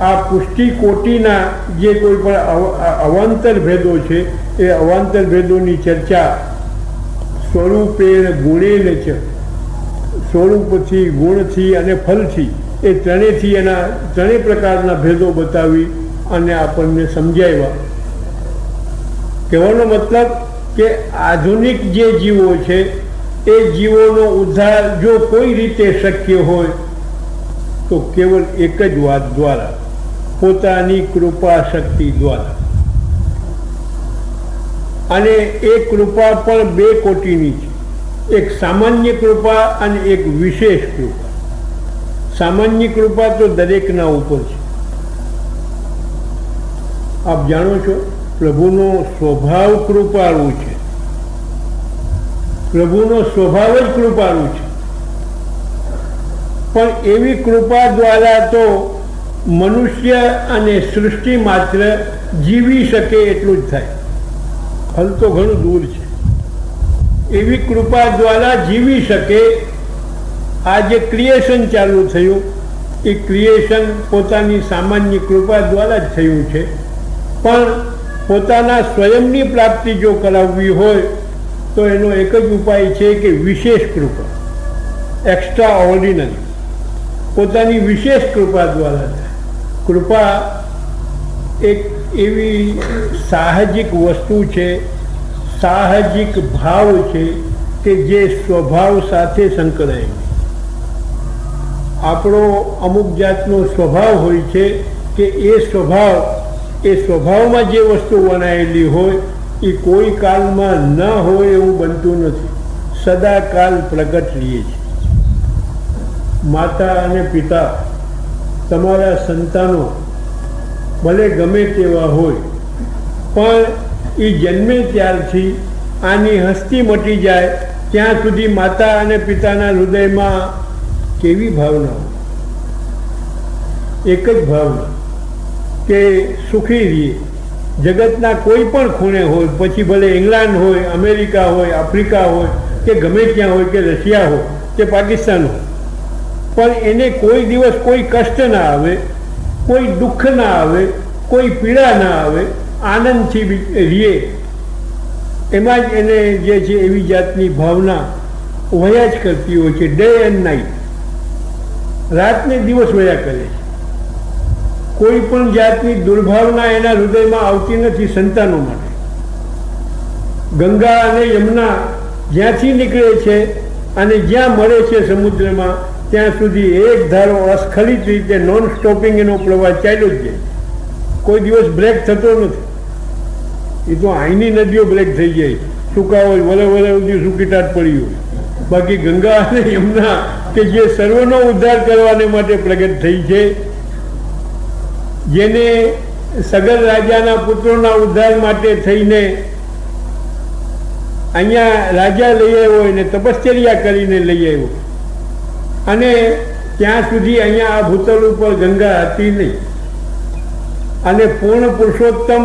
આ પુષ્ટિ કોટીના જે કોઈ પણ અવાંતર ભેદો છે એ અવાંતર ભેદોની ચર્ચા સ્વરૂપેણ ગુણેન છે, સ્વરૂપથી, ગુણથી અને ફલથી, એ ત્રણેયથી એના ત્રણેય પ્રકારના ભેદો બતાવી અને આપણને સમજાવ્યા. કહેવાનો મતલબ કે આધુનિક જે જીવો છે એ જીવોનો ઉદ્ધાર જો કોઈ રીતે શક્ય હોય તો કેવલ એક જ વાત દ્વારા, પોતાની કૃપા શક્તિ દ્વારા. અને એ કૃપા પણ બે કોટીની છે, એક સામાન્ય કૃપા અને એક વિશેષ કૃપા. સામાન્ય કૃપા તો દરેકના ઉપર છે. આપ જાણો છો પ્રભુનો સ્વભાવ કૃપાળુ છે. પ્રભુનો સ્વભાવ જ કૃપાળુ છે. પણ એવી કૃપા દ્વારા તો મનુષ્ય અને સૃષ્ટિ માત્ર જીવી શકે એટલું જ થાય. હલ તો ઘણું દૂર છે. એવી કૃપા દ્વારા જીવી શકે. આ જે ક્રિએશન ચાલુ થયું એ ક્રિએશન પોતાની સામાન્ય કૃપા દ્વારા જ થયું છે. પણ પોતાના સ્વયંની પ્રાપ્તિ જો કરાવવી હોય તો એનો એક જ ઉપાય છે કે વિશેષ કૃપા, એક્સ્ટ્રા ઓર્ડિનરી, પોતાની વિશેષ કૃપા દ્વારા થાય. કૃપા એક એવી સાહજિક વસ્તુ છે, સાહજિક ભાવ છે કે જે સ્વભાવ સાથે સંકળાયેલી. આપણો અમુક જાતનો સ્વભાવ હોય છે કે એ સ્વભાવમાં જે વસ્તુ વણાયેલી હોય એ કોઈ કાળમાં ન હોય એવું બનતું નથી, સદા કાલ પ્રગટ રહીએ છે. માતા અને પિતા તમારા સંતાનો ભલે ગમે તેવા હોય પણ એ જન્મે ત્યારથી આની હસ્તી મટી જાય ત્યાં સુધી માતા અને પિતાના હૃદયમાં કેવી ભાવના? એક જ ભાવના કે સુખી રહીએ. જગતના કોઈ પણ ખૂણે હોય, પછી ભલે ઇંગ્લેન્ડ હોય, અમેરિકા હોય, આફ્રિકા હોય કે ગમે ત્યાં હોય, કે રશિયા હોય કે પાકિસ્તાન હોય, પણ એને કોઈ દિવસ કોઈ કષ્ટ ના આવે, કોઈ દુઃખ ના આવે, કોઈ પીડા ના આવે, આનંદથી રહીએ. એમાં જ એને જે છે એવી જાતની ભાવના વયા જ કરતી હોય છે. ડે એન્ડ નાઇટ, રાતને દિવસ વયા કરે છે. કોઈ પણ જાતની દુર્ભાવના એના હૃદયમાં આવતી નથી સંતાનો માટે. ગંગા અને યમુના જ્યાંથી નીકળે છે અને જ્યાં મળે છે સમુદ્રમાં ત્યાં સુધી એક ધારો અસ્ખલિત રીતે નોન સ્ટોપિંગ એનો પ્રવાહ ચાલ્યો જ જાય. કોઈ દિવસ બ્રેક થતો નથી. એ તો અહીંની નદીઓ બ્રેક થઈ જાય, સૂકા હોય, વરે સુધી સૂકી ટાટ પડી હોય. બાકી ગંગા અને યમુના કે જે સર્વનો ઉદ્ધાર કરવાને માટે પ્રગટ થઈ છે, જેને સગર રાજાના પુત્રોના ઉદ્ધાર માટે થઈને અહીંયા રાજા લઈ આવ્યો એને તપશ્ચર્યા કરીને લઈ આવ્યો, અને ત્યાં સુધી અહીંયા આ ભૂતલ ઉપર ગંગા હતી નહીં, અને પૂર્ણ પુરુષોત્તમ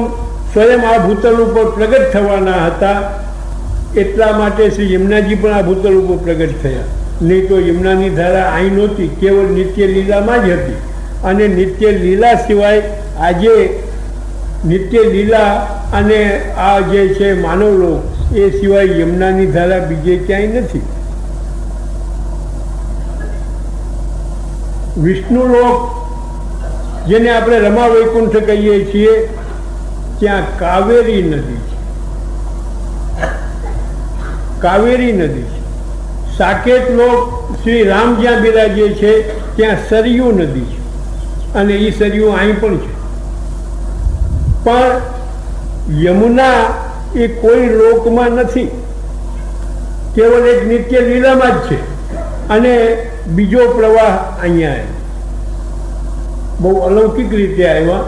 સ્વયં આ ભૂતલ ઉપર પ્રગટ થવાના હતા. એટલા માટે શ્રી યમુનાજી પણ આ ભૂતલ ઉપર પ્રગટ થયા. નહીં તો યમુનાની ધારા અહીં નહોતી, કેવળ નિત્ય લીલામાં જ હતી. અને નિત્ય લીલા સિવાય આજે નિત્ય લીલા અને આ જે છે માનવલોક એ સિવાય યમુનાની ધારા બીજે ક્યાંય નથી. વિષ્ણુલોક જેને આપણે રમા વૈકુંઠ કહીએ છીએ ત્યાં કાવેરી નદી છે. કાવેરી નદી છે. સાકેત લોક શ્રી રામ જ્યાં બિરાજે છે ત્યાં સરયુ નદી છે, અને એ સરયુ અહીં પણ છે. પણ યમુના એ કોઈ લોકમાં નથી, કેવળ એક નિત્ય લીલામાં જ છે. અને બીજો પ્રવાહ અહીંયા બહુ અલૌકિક રીતે આવ્યા.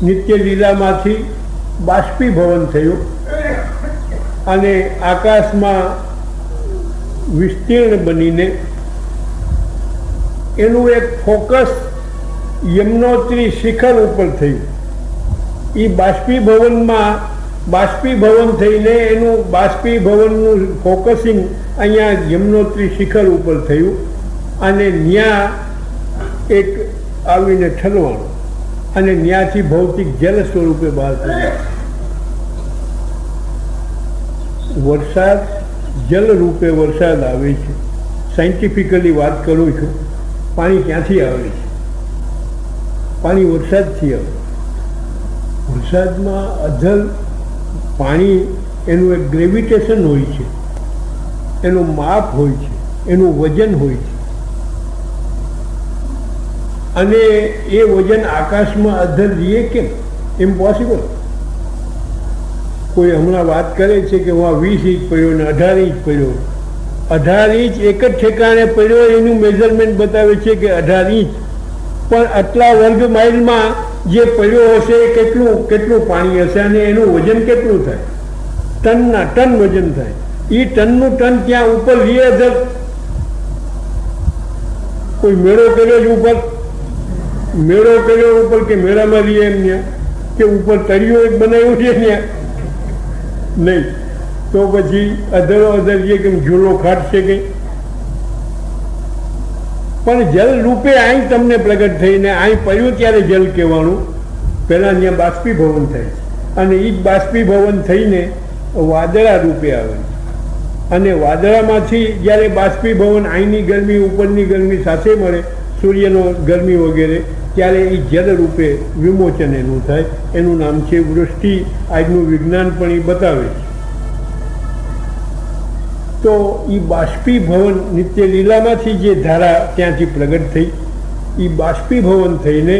નિત્ય લીલામાંથી બાષ્પીભવન થયું અને આકાશમાં વિસ્તીર્ણ બનીને એનું એક ફોકસ યમનોત્રી શિખર ઉપર થયું. એ બાષ્પીભવન થઈને એનું બાષ્પીભવનનું ફોકસિંગ અહીંયા યમનોત્રી શિખર ઉપર થયું, અને ત્યાં એક આવીને ઠલવાનું, અને ત્યાંથી ભૌતિક જલ સ્વરૂપે બહાર પડ્યું. વરસાદ જલ રૂપે વરસાદ આવે છે. સાયન્ટિફિકલી વાત કરું છું, પાણી ક્યાંથી આવે છે? પાણી વરસાદથી આવે. વરસાદમાં અધર પાણી એનું એક ગ્રેવિટેશન હોય છે, એનું માપ હોય છે, એનું વજન હોય છે, અને એ વજન આકાશમાં અધર રહીએ કેમ? ઇમ્પોસિબલ. કોઈ હમણાં વાત કરે છે કે હું 20 ઇંચ પડ્યો ને 18 ઇંચ પડ્યો. 18 ઇંચ એક જ ઠેકાણે પડ્યો એનું મેઝરમેન્ટ બતાવે છે કે 18 ઇંચ, પણ આટલા વર્ગ માઇલમાં જે પડ્યો હશે એ કેટલું પાણી હશે અને એનું વજન કેટલું થાય? ટન વજન થાય. એ ટનનું ટન ત્યાં ઉપર રહીએ અધર. કોઈ મેળો કર્યો જ ઉપર, મેળો કર્યો ઉપર કે મેળામાં રહીએ એમ ત્યાં, કે ઉપર તળિયો એક બનાવ્યું છે ત્યાં નહીં. તો પછી અધરો અધર જે કેમ ઝૂલો ખાટશે કંઈ? પણ જલ રૂપે અહીં તમને પ્રગટ થઈને અહીં પડ્યું ત્યારે જલ કહેવાનું. પહેલાં ત્યાં બાષ્પીભવન થાય છે અને એ જ બાષ્પીભવન થઈને વાદળા રૂપે આવે છે. અને વાદળામાંથી જ્યારે બાષ્પીભવન અહીંની ગરમી ઉપરની ગરમી સાથે મળે, સૂર્યનો ગરમી વગેરે, ત્યારે એ જળ રૂપે વિમોચન એનું થાય. એનું નામ છે વૃષ્ટિ. આજનું વિજ્ઞાન પણ એ બતાવે છે. તો એ બાષ્પીભવન નિત્ય લીલામાંથી જે ધારા ત્યાંથી પ્રગટ થઈ, એ બાષ્પીભવન થઈને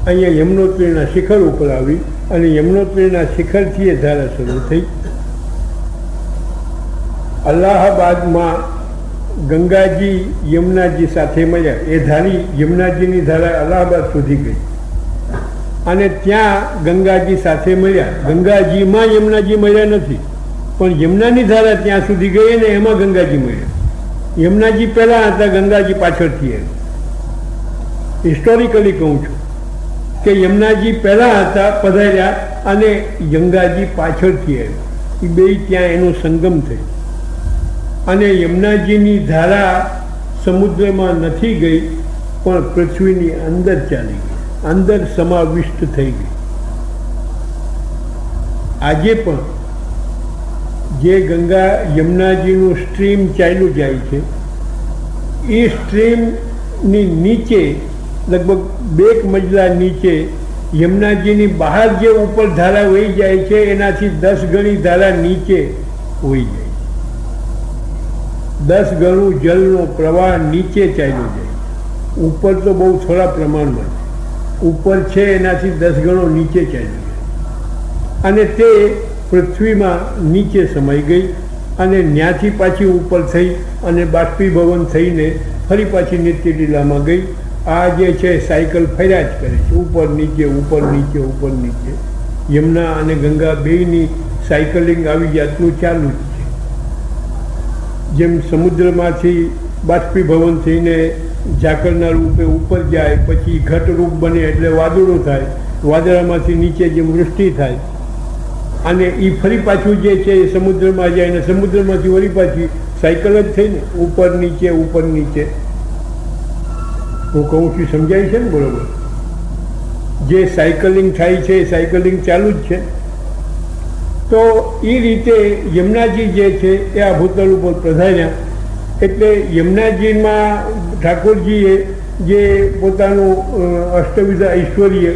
અહીંયા યમનોત્રીના શિખર ઉપર આવી અને યમનોત્રીના શિખરથી એ ધારા શરૂ થઈ. અલ્હાબાદમાં ગંગાજી યમુનાજી સાથે મળ્યા. એ ધારી યમુનાજીની ધારા અલ્હાબાદ સુધી ગઈ અને ત્યાં ગંગાજી સાથે મળ્યા. ગંગાજીમાં યમુનાજી મળ્યા નથી, પણ યમુનાની ધારા ત્યાં સુધી ગઈ અને એમાં ગંગાજી મળ્યા. યમુનાજી પહેલાં હતા, ગંગાજી પાછળથી આવ્યા. હિસ્ટોરિકલી કહું છું કે યમુનાજી પહેલાં હતા, પધાર્યા, અને ગંગાજી પાછળથી આવ્યા. એ બે ત્યાં એનો સંગમ થયો અને યમુનાજીની ધારા સમુદ્રમાં નથી ગઈ, પણ પૃથ્વીની અંદર ચાલી ગઈ, અંદર સમાવિષ્ટ થઈ ગઈ. આજે પણ જે ગંગા યમુનાજીનું સ્ટ્રીમ ચાલ્યું જાય છે, એ સ્ટ્રીમની નીચે લગભગ 2 મજલા નીચે યમુનાજીની બહાર જે ઉપર ધારા વહી જાય છે એનાથી 10 ગણી ધારા નીચે વહી જાય. 10 ગણું જલનો પ્રવાહ નીચે ચાલ્યો જાય. ઉપર તો બહુ થોડા પ્રમાણમાં ઉપર છે, એનાથી 10 ગણો નીચે ચાલ્યો જાય અને તે પૃથ્વીમાં નીચે સમાઈ ગઈ અને ત્યાંથી પાછી ઉપર થઈ અને બાષ્પીભવન થઈને ફરી પાછી નિત્ય લીલામાં ગઈ. આ જે છે સાયકલ ફર્યા જ કરે છે, ઉપર નીચે ઉપર નીચે ઉપર નીચે. યમુના અને ગંગા બેયની સાયકલિંગ આવી જાતનું ચાલુ જ છે. જેમ સમુદ્રમાંથી બાષ્પીભવન થઈને ઝાકળના રૂપે ઉપર જાય, પછી ઘટ રૂપ બને એટલે વાદળો થાય, વાદળામાંથી નીચે જેમ વૃષ્ટિ થાય, અને એ ફરી પાછું જે છે એ સમુદ્રમાં જાય અને સમુદ્રમાંથી વળી પાછી સાયકલ જ થઈને ઉપર નીચે ઉપર નીચે. હું કહું છું સમજાય છે ને બરોબર? જે સાયકલિંગ થાય છે એ સાયકલિંગ ચાલુ જ છે. તો એ રીતે યમુનાજી જે છે એ આ ભૂતલ ઉપર પધાર્યા. એટલે યમુનાજીમાં ઠાકોરજીએ જે પોતાનું અષ્ટવિધ ઐશ્વર્ય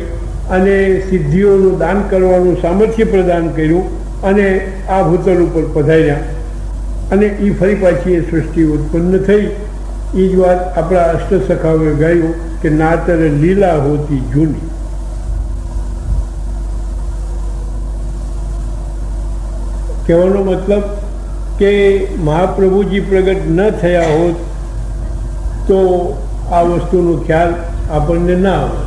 અને સિદ્ધિઓનું દાન કરવાનું સામર્થ્ય પ્રદાન કર્યું અને આ ભૂતલ ઉપર પધાર્યા અને એ ફરી પાછી એ સૃષ્ટિ ઉત્પન્ન થઈ. એ જ વાત આપણા અષ્ટસખાઓએ ગાયું કે નાતર લીલા હોતી જૂની. કહેવાનો મતલબ કે મહાપ્રભુજી પ્રગટ ન થયા હોત તો આ વસ્તુનો ખ્યાલ આપણને ના આવે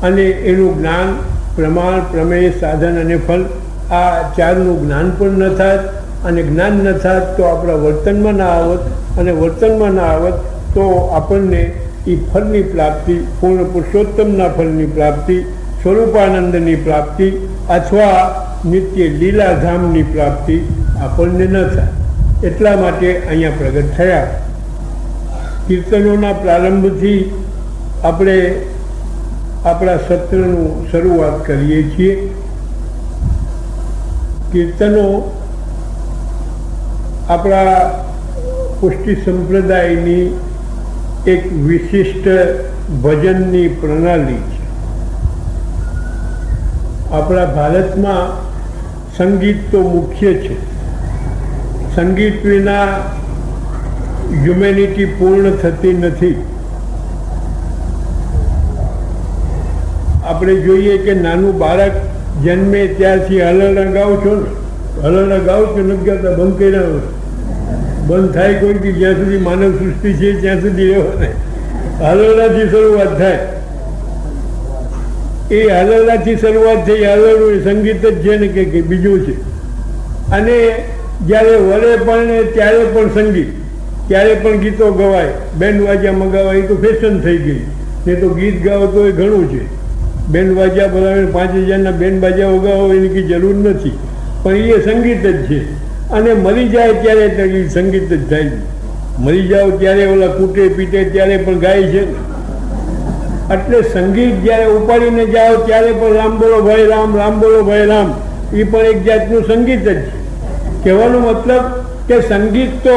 અને એનું જ્ઞાન, પ્રમાણ, પ્રમેય, સાધન અને ફલ, આ ચારનું જ્ઞાન પણ ન થાત અને જ્ઞાન ન થાત તો આપણા વર્તનમાં ના આવત અને વર્તનમાં ના આવત તો આપણને એ ફળની પ્રાપ્તિ, પૂર્ણ પુરુષોત્તમના ફળની પ્રાપ્તિ, સ્વરૂપાનંદની પ્રાપ્તિ અથવા નિત્ય લીલાધામની પ્રાપ્તિ આપણને ન થાય. એટલા માટે અહીંયા પ્રગટ થયા. કીર્તનોના પ્રારંભથી આપણે આપણા સત્રનું શરૂઆત કરીએ છીએ. કીર્તનો આપણા પુષ્ટિ સંપ્રદાયની એક વિશિષ્ટ ભજનની પ્રણાલી છે. આપણા ભારતમાં સંગીત તો મુખ્ય છે. સંગીત વિના હ્યુમેનિટી પૂર્ણ થતી નથી. આપણે જોઈએ કે નાનું બાળક જન્મે ત્યારથી હલરડા ગાવ છો ને, હલરડા ગાવ છો નથી ગાતા, બંધ કર્યા હોય, બંધ થાય કોઈ બી, જ્યાં સુધી માનવ સૃષ્ટિ છે ત્યાં સુધી રહેવો ને, હલરડાથી શરૂઆત થાય. એ હલરડાથી શરૂઆત થઈ, હલરડું એ સંગીત જ છે ને કે બીજું છે. અને જ્યારે વરે પણ ત્યારે પણ સંગીત, ત્યારે પણ ગીતો ગવાય, બેન્ડ વાજા મગાવાય, એ તો ફેશન થઈ ગઈ. ને તો ગીત ગાવો તો એ ઘણું છે. બેન્ડ વાજા બોલાવીને 5000ના બેન્ડ બાજા વગાવો એની કંઈ જરૂર નથી, પણ એ સંગીત જ છે. અને મરી જાય ત્યારે સંગીત જ થાય છે. મરી જાઓ ત્યારે ઓલા કૂટે પીટે ત્યારે પણ ગાય છે. એટલે સંગીત જ્યારે ઉપાડીને જાઓ ત્યારે પણ રામ બોલો ભાઈ રામ, રામ બોલો ભાઈ રામ, એ પણ એક જાતનું સંગીત જ છે. કહેવાનો મતલબ કે સંગીત તો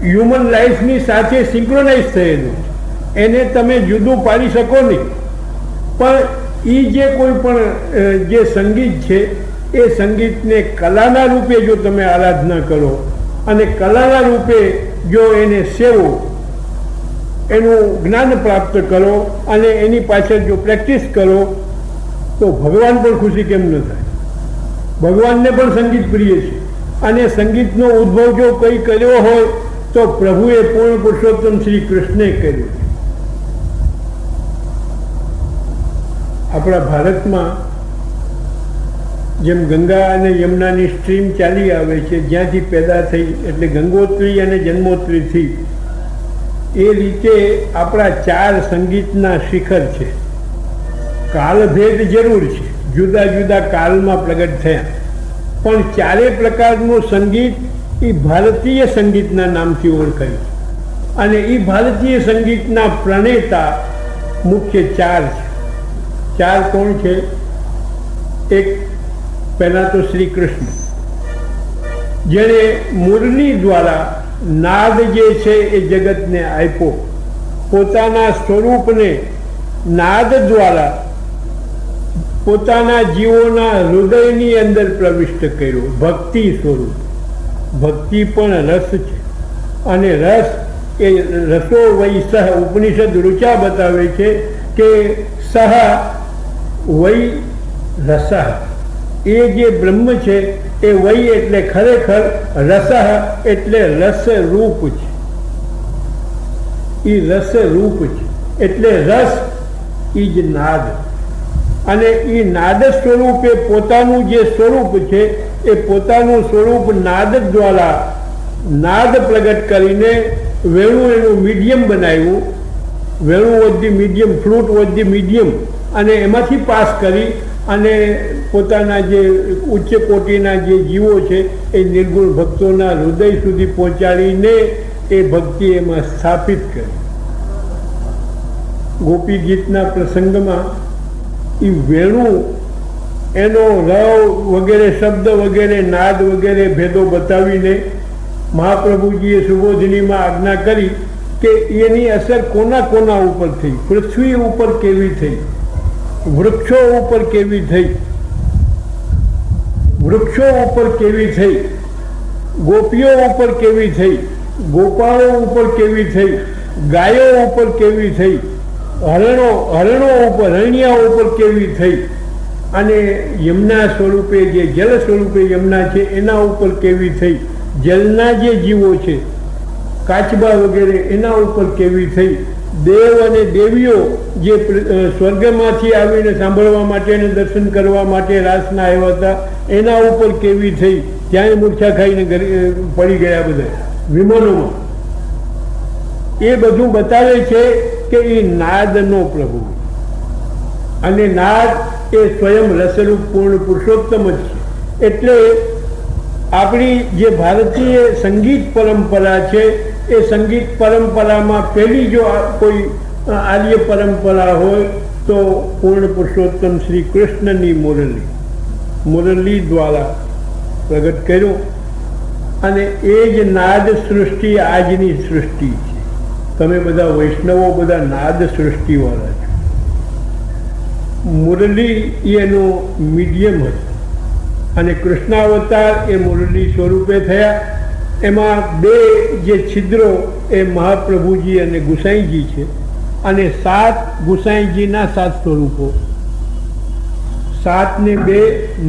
હ્યુમન લાઈફની સાથે સિંક્રોનાઇઝ થયેલું છે. એને તમે જુદું પાડી શકો નહીં. પણ એ જે કોઈ પણ જે સંગીત છે એ સંગીતને કલાના રૂપે જો તમે આરાધના કરો અને કલાના રૂપે જો એને સેવો, એનું જ્ઞાન પ્રાપ્ત કરો અને એની પાછળ જો પ્રેક્ટિસ કરો તો ભગવાન પણ ખુશી કેમ ન થાય? ભગવાનને પણ સંગીત પ્રિય છે. અને સંગીતનો ઉદ્ભવ જો કંઈ કર્યો હોય તો પ્રભુએ પૂર્ણ પુરુષોત્તમ શ્રી કૃષ્ણે કર્યો. આપણા ભારતમાં જેમ ગંગા અને યમુનાની સ્ટ્રીમ ચાલી આવે છે, જ્યાંથી પેદા થઈ એટલે ગંગોત્રી અને જન્મોત્રીથી, એ રીતે આપણા 4 સંગીતના શિખર છે. કાલભેદ જરૂર છે, જુદા જુદા કાળમાં પ્રગટ થયા, પણ 4 પ્રકારનું સંગીત એ ભારતીય સંગીતના નામથી ઓળખાય છે. અને એ ભારતીય સંગીતના પ્રણેતા મુખ્ય 4 છે. 4 કોણ છે? એક પહેલાં તો શ્રી કૃષ્ણ, જેણે મુરલી દ્વારા નાદ જે છે એ જગતને આપ્યો. પોતાના સ્વરૂપને નાદ દ્વારા પોતાના જીવોના હૃદયની અંદર પ્રવિષ્ટ કર્યો. ભક્તિ સ્વરૂપ. ભક્તિ પણ રસ છે. અને રસ એ રસો વૈ સહ, ઉપનિષદ ઋચા બતાવે છે કે સહ વૈ રસ, એ જે બ્રહ્મ છે એ વૈ એટલે ખરેખર, રસ એટલે રસરૂપ છે. એ રસરૂપ છે એટલે રસ એ જ નાદ. અને એ નાદ સ્વરૂપે પોતાનું જે સ્વરૂપ છે એ પોતાનું સ્વરૂપ નાદ દ્વારા નાદ પ્રગટ કરીને વેણુ એનું મીડિયમ બનાવ્યું. વેણુ was the medium, flute was the medium, અને એમાંથી પાસ કરી અને પોતાના જે ઉચ્ચ કોટીના જે જીવો છે એ નિર્ગુણ ભક્તોના હૃદય સુધી પહોંચાડીને એ ભક્તિ એમાં સ્થાપિત કરી. ગોપી ગીતના પ્રસંગમાં એ વેણુ એનો રવ વગેરે શબ્દ વગેરે નાદ વગેરે ભેદો બતાવીને મહાપ્રભુજીએ સુબોધિનીમાં આજ્ઞા કરી કે એની અસર કોના કોના ઉપર થઈ, પૃથ્વી ઉપર કેવી થઈ, વૃક્ષો ઉપર કેવી થઈ, વૃક્ષો ઉપર કેવી થઈ, ગોપીઓ ઉપર કેવી થઈ, ગોપાળો ઉપર કેવી થઈ, ગાયો ઉપર કેવી થઈ, હરણો ઉપર, હરણિયા ઉપર કેવી થઈ, અને યમુના સ્વરૂપે જે જલ સ્વરૂપે યમુના છે એના ઉપર કેવી થઈ, જલના જે જીવો છે કાચબા વગેરે એના ઉપર કેવી થઈ, દેવ અને દેવીઓ જે સ્વર્ગમાંથી આવીને સાંભળવા માટે અને દર્શન કરવા માટે રાસના આવ્યા હતા એના ઉપર કેવી થઈ, ત્યાં મૂર્છા ખાઈને પડી ગયા બધા વિમાનોમાં. એ બધું બતાવે છે કે એ નાદનો પ્રભુ, અને નાદ એ સ્વયં રસરૂપ પૂર્ણ પુરુષોત્તમ જ છે. એટલે આપણી જે ભારતીય સંગીત પરંપરા છે એ સંગીત પરંપરામાં પહેલી જો કોઈ આર્ય પરંપરા હોય તો પૂર્ણ પુરુષોત્તમ શ્રી કૃષ્ણની મુરલી દ્વારા પ્રગટ કર્યો. અને એ જ નાદ સૃષ્ટિ આજની સૃષ્ટિ છે. તમે બધા વૈષ્ણવો બધા નાદ સૃષ્ટિવાળા છો. મુરલી એનું મીડિયમ હતું અને કૃષ્ણાવતાર એ મુરલી સ્વરૂપે થયા. એમાં બે જે છિદ્રો એ મહાપ્રભુજી અને ગુસાઈજી છે અને 7 ગુસાઈજીના 7 સ્વરૂપો, 7 ને 2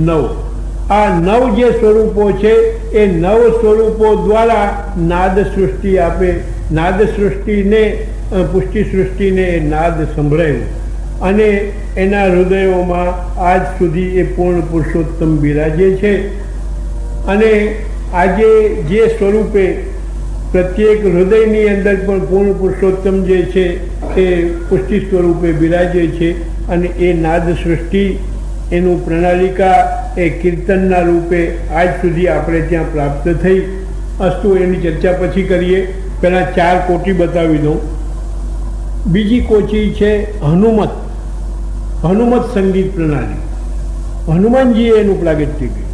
9. આ 9 જે સ્વરૂપો છે એ 9 સ્વરૂપો દ્વારા નાદ સૃષ્ટિ આપે. નાદ સૃષ્ટિને પુષ્ટિ સૃષ્ટિને એ નાદ સંભળાયું અને એના હૃદયોમાં આજ સુધી એ પૂર્ણ પુરુષોત્તમ બિરાજે છે. અને આજે જે સ્વરૂપે પ્રત્યેક હૃદયની અંદર પણ પૂર્ણ પુરુષોત્તમ જે છે એ પુષ્ટિ સ્વરૂપે બિરાજે છે. અને એ નાદ સૃષ્ટિ એનું પ્રણાલિકા એ કીર્તનના રૂપે આજ સુધી આપણે ત્યાં પ્રાપ્ત થઈ. અસ્તુ એની ચર્ચા પછી કરીએ. પહેલાં 4 કોટી બતાવી દઉં. બીજી કોટી છે હનુમત. હનુમત સંગીત પ્રણાલી. હનુમાનજીએ એનું પ્રાગટ્ય કર્યું.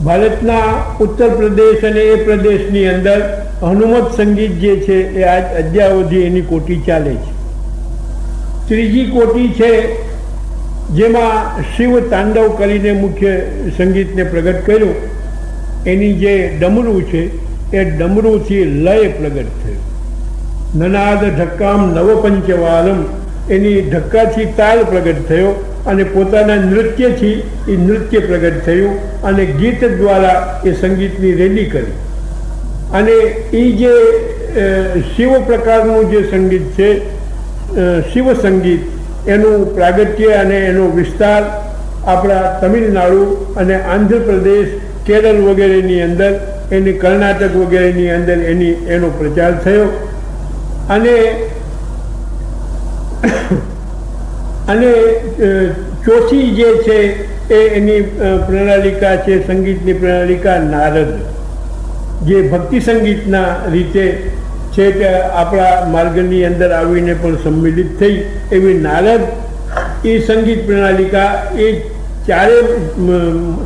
ભારતના ઉત્તર પ્રદેશ અને એ પ્રદેશની અંદર હનુમત સંગીત જે છે એ આજ અદ્યાવધિ એની કોટી ચાલે છે. ત્રીજી કોટી છે જેમાં શિવ તાંડવ કરીને મુખ્ય સંગીતને પ્રગટ કર્યું. એની જે ડમરું છે એ ડમરુંથી લય પ્રગટ થયો. નનાદ ઢક્કામ નવપંચવાલમ, એની ઢક્કાથી તાલ પ્રગટ થયો અને પોતાના નૃત્યથી એ નૃત્ય પ્રગટ થયું અને ગીત દ્વારા એ સંગીતની રેલી કરી. અને એ જે શિવ પ્રકારનું જે સંગીત છે, શિવ સંગીત, એનું પ્રાગટ્ય અને એનો વિસ્તાર આપણા તમિલનાડુ અને આંધ્રપ્રદેશ, કેરળ વગેરેની અંદર, એની કર્ણાટક વગેરેની અંદર એનો પ્રચાર થયો. અને ચોથી જે છે એ એની પ્રણાલિકા છે, સંગીતની પ્રણાલિકા નારદ, જે ભક્તિ સંગીતના રીતે છે કે આપણા માર્ગની અંદર આવીને પણ સંમિલિત થઈ. એવી નારદ એ સંગીત પ્રણાલિકા એ ચારે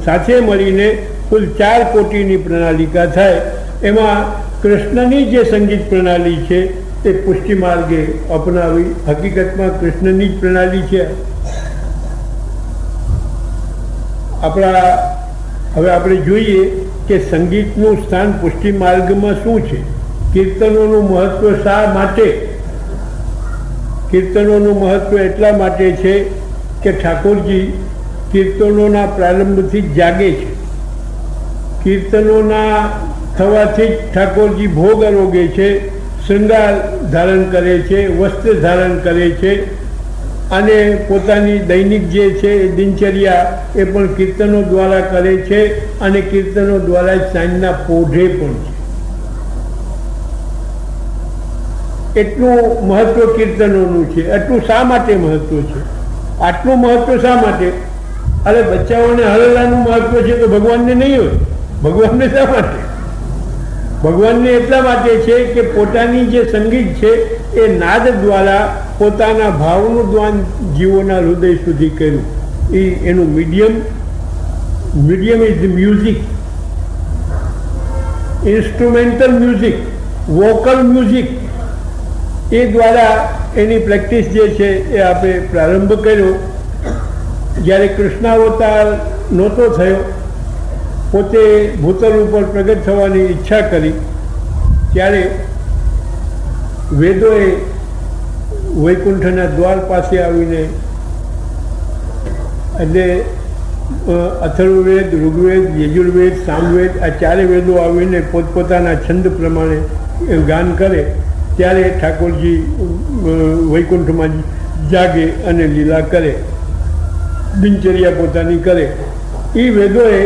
સાથે મળીને કુલ 4 કોટીની પ્રણાલિકા થાય. એમાં કૃષ્ણની જે સંગીત પ્રણાલી છે તે પુષ્ટિ માર્ગે અપનાવી. હકીકતમાં કૃષ્ણની જ પ્રણાલી છે. હવે આપણે જોઈએ કે સંગીતનું સ્થાન પુષ્ટિ માર્ગમાં શું છે. કીર્તનોનું મહત્વ શા માટે? કીર્તનોનું મહત્વ એટલા માટે છે કે ઠાકોરજી કીર્તનોના પ્રારંભથી જ જાગે છે. કીર્તનોના થવાથી જ ઠાકોરજી ભોગ આરોગે છે, શૃંગાર ધારણ કરે છે, વસ્ત્ર ધારણ કરે છે અને પોતાની દૈનિક જે છે એ દિનચર્યા એ પણ કીર્તનો દ્વારા કરે છે અને કીર્તનો દ્વારા જ સાંજના પોઢે પણ છે. એટલું મહત્વ કીર્તનોનું છે. એટલું શા માટે મહત્વ છે? આટલું મહત્વ શા માટે? અરે બચ્ચાઓને હરલાનું મહત્વ છે તો ભગવાનને નહીં હોય. ભગવાનને શા માટે? ભગવાનને એટલા માટે છે કે પોતાની જે સંગીત છે એ નાદ દ્વારા પોતાના ભાવનું દ્વાન જીવોના હૃદય સુધી કર્યું. એનું medium is music, instrumental music, vocal music. એ દ્વારા એની પ્રેક્ટિસ જે છે એ આપણે પ્રારંભ કર્યો. જ્યારે કૃષ્ણાવતાર નહોતો થયો, પોતે ભૂતલ ઉપર પ્રગટ થવાની ઈચ્છા કરી, ત્યારે વેદોએ વૈકુંઠના દ્વાર પાસે આવીને, એટલે અથર્વવેદ, ઋગ્વેદ, યજુર્વેદ, સામવેદ, આ 4 વેદો આવીને પોતપોતાના છંદ પ્રમાણે ગાન કરે ત્યારે ઠાકોરજી વૈકુંઠમાં જાગે અને લીલા કરે, દિનચર્યા પોતાની કરે. એ વેદોએ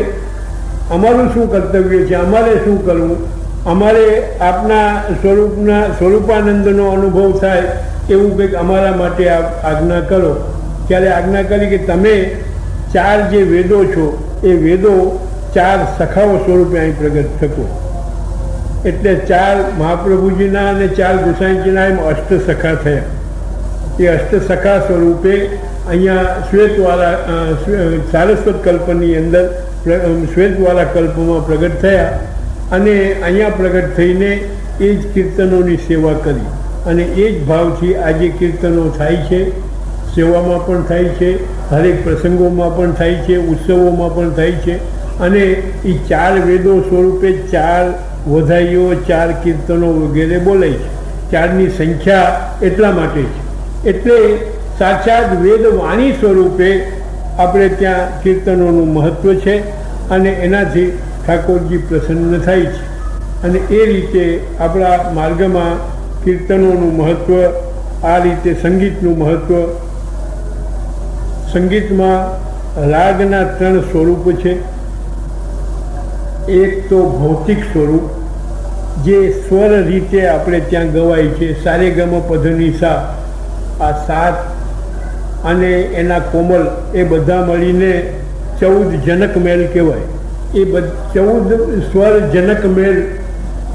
અમારું શું કર્તવ્ય છે, અમારે શું કરવું, અમારે આપના સ્વરૂપાનંદનો અનુભવ થાય એવું કંઈક અમારા માટે આજ્ઞા કરો. ત્યારે આજ્ઞા કરી કે તમે 4 જે વેદો છો એ વેદો 4 સખાઓ સ્વરૂપે અહીં પ્રગટ થકો. એટલે 4 મહાપ્રભુજીના અને 4 ગુસાઈજીના એમ અષ્ટસખા થયા. એ અષ્ટસખા સ્વરૂપે અહીંયા સારસ્વત કલ્પની અંદર શ્વેતવાળા કલ્પમાં પ્રગટ થયા અને અહીંયા પ્રગટ થઈને એ જ કીર્તનોની સેવા કરી અને એ જ ભાવથી આજે કીર્તનો થાય છે. સેવામાં પણ થાય છે, હરેક પ્રસંગોમાં પણ થાય છે, ઉત્સવોમાં પણ થાય છે. અને એ 4 વેદો સ્વરૂપે 4 વધાઈઓ, 4 કીર્તનો વગેરે બોલાય છે. 4ની સંખ્યા એટલા માટે છે. એટલે સાક્ષાત વેદ વાણી સ્વરૂપે આપણે ત્યાં કીર્તનોનું મહત્ત્વ છે અને એનાથી ઠાકોરજી પ્રસન્ન થાય છે. અને એ રીતે આપણા માર્ગમાં કીર્તનોનું મહત્ત્વ, આ રીતે સંગીતનું મહત્ત્વ. સંગીતમાં રાગના 3 સ્વરૂપ છે. એક તો ભૌતિક સ્વરૂપ, જે સ્વર રીતે આપણે ત્યાં ગવાય છે, સારેગમ પધની સા, આ 7 અને એના કોમલ, એ બધા મળીને 14 જનક મેલ કહેવાય. એ 14 સ્વર જનક મેલ,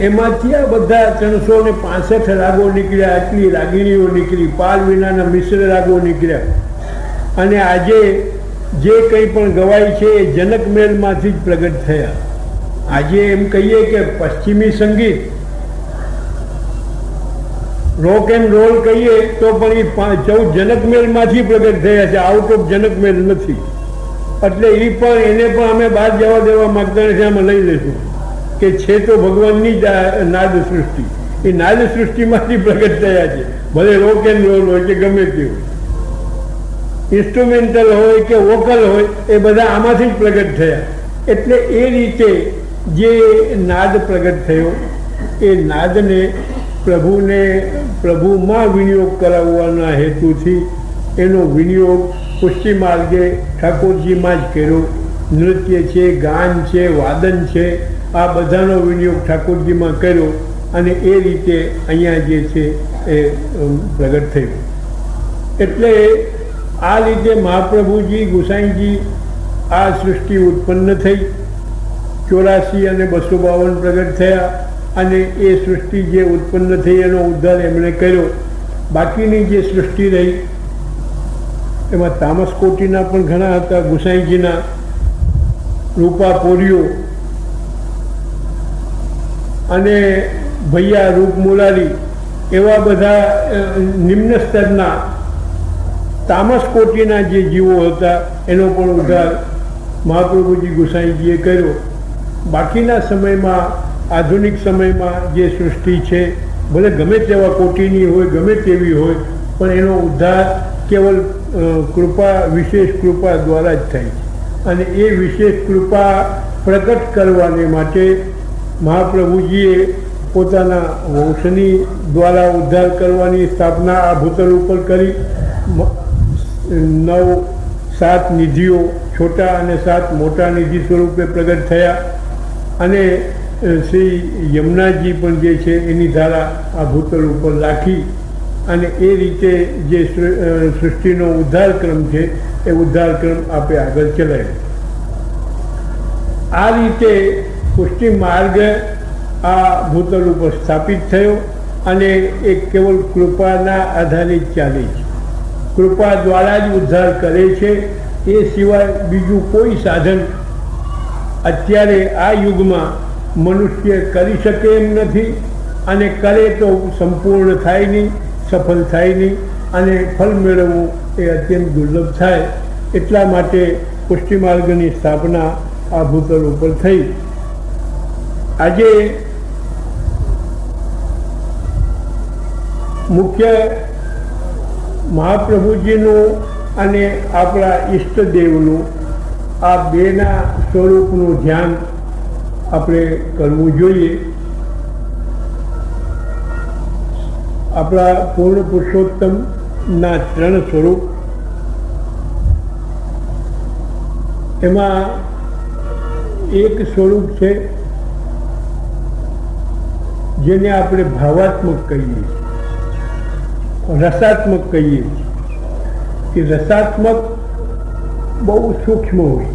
એમાંથી આ બધા 365 રાગો નીકળ્યા, આટલી રાગિણીઓ નીકળી, પાલ વિનાના મિશ્ર રાગો નીકળ્યા. અને આજે જે કંઈ પણ ગવાય છે એ જનક મેલમાંથી જ પ્રગટ થયા. આજે એમ કહીએ કે પશ્ચિમી સંગીત, રોક એન્ડ રોલ કહીએ તો પણ એ 14 જનક મેલમાંથી પ્રગટ થયા છે, આઉટ ઓફ જનક મેલ નથી. એટલે એ પણ એને પણ અમે બહાર જવા દેવા માગતા નથી, આમાં લઈ લઈશું કે છે તો ભગવાનની જ નાદ સૃષ્ટિ. એ નાદ સૃષ્ટિમાંથી પ્રગટ થયા છે, ભલે રોક એન્ડ રોલ હોય કે ગમે તે હોય, ઇન્સ્ટ્રુમેન્ટલ હોય કે વોકલ હોય, એ બધા આમાંથી જ પ્રગટ થયા. એટલે એ રીતે જે નાદ પ્રગટ થયો, એ નાદને પ્રભુમાં વિનિયોગ કરાવવાના હેતુથી એનો વિનિયોગ પુષ્ટિ માર્ગે ઠાકોરજીમાં જ કર્યો. નૃત્ય છે, ગાન છે, વાદન છે, આ બધાનો વિનિયોગ ઠાકોરજીમાં કર્યો અને એ રીતે અહીંયા જે છે એ પ્રગટ થયું. એટલે આ રીતે મહાપ્રભુજી, ગુસાઈજી, આ સૃષ્ટિ ઉત્પન્ન થઈ. 84 અને 252 પ્રગટ થયા અને એ સૃષ્ટિ જે ઉત્પન્ન થઈ એનો ઉદ્ધાર એમણે કર્યો. બાકીની જે સૃષ્ટિ રહી એમાં તામસ કોટીના પણ ઘણા હતા. ગુસાઈજીના રૂપા પોરિયો અને ભૈયા રૂપ મુરારી, એવા બધા નિમ્ન સ્તરના તામસ કોટીના જે જીવો હતા એનો પણ ઉદ્ધાર મહાપ્રભુજી ગુસાઈજીએ કર્યો. બાકીના સમયમાં, આધુનિક સમયમાં જે સૃષ્ટિ છે, ભલે ગમે તેવા કોટીની હોય, ગમે તેવી હોય, પણ એનો ઉદ્ધાર કેવલ કૃપા, વિશેષ કૃપા દ્વારા જ થાય છે. અને એ વિશેષ કૃપા પ્રગટ કરવાને માટે મહાપ્રભુજીએ પોતાના વંશની દ્વારા ઉદ્ધાર કરવાની સ્થાપના આ ભૂતલ ઉપર કરી. 7 નિધિઓ, છોટા અને 7 મોટા નિધિ સ્વરૂપે પ્રગટ થયા. અને શ્રી યમુનાજી પણ જે છે એની ધારા આ ભૂતલ ઉપર રાખી અને એ રીતે જે સૃષ્ટિનો ઉદ્ધારક્રમ છે એ ઉદ્ધારક્રમ આપણે આગળ ચલાવ્યો. આ રીતે પુષ્ટિ માર્ગ આ ભૂતલ ઉપર સ્થાપિત થયો અને એ કેવલ કૃપાના આધારે ચાલે છે. કૃપા દ્વારા જ ઉદ્ધાર કરે છે. એ સિવાય બીજું કોઈ સાધન અત્યારે આ યુગમાં મનુષ્ય કરી શકે એમ નથી. અને કરે તો સંપૂર્ણ થાય નહીં, સફળ થાય નહીં અને ફળ મેળવવું એ અત્યંત દુર્લભ થાય. એટલા માટે પુષ્ટિ માર્ગની સ્થાપના આ ભૂતલ ઉપર થઈ. આજે મુખ્ય મહાપ્રભુજીનું અને આપણા ઈષ્ટદેવનું આ બેના સ્વરૂપનું ધ્યાન આપણે કરવું જોઈએ. આપણા પૂર્ણ પુરુષોત્તમના 3 સ્વરૂપ, એમાં એક સ્વરૂપ છે જેને આપણે ભાવાત્મક કહીએ છીએ, રસાત્મક કહીએ છીએ. કે રસાત્મક બહુ સૂક્ષ્મ હોય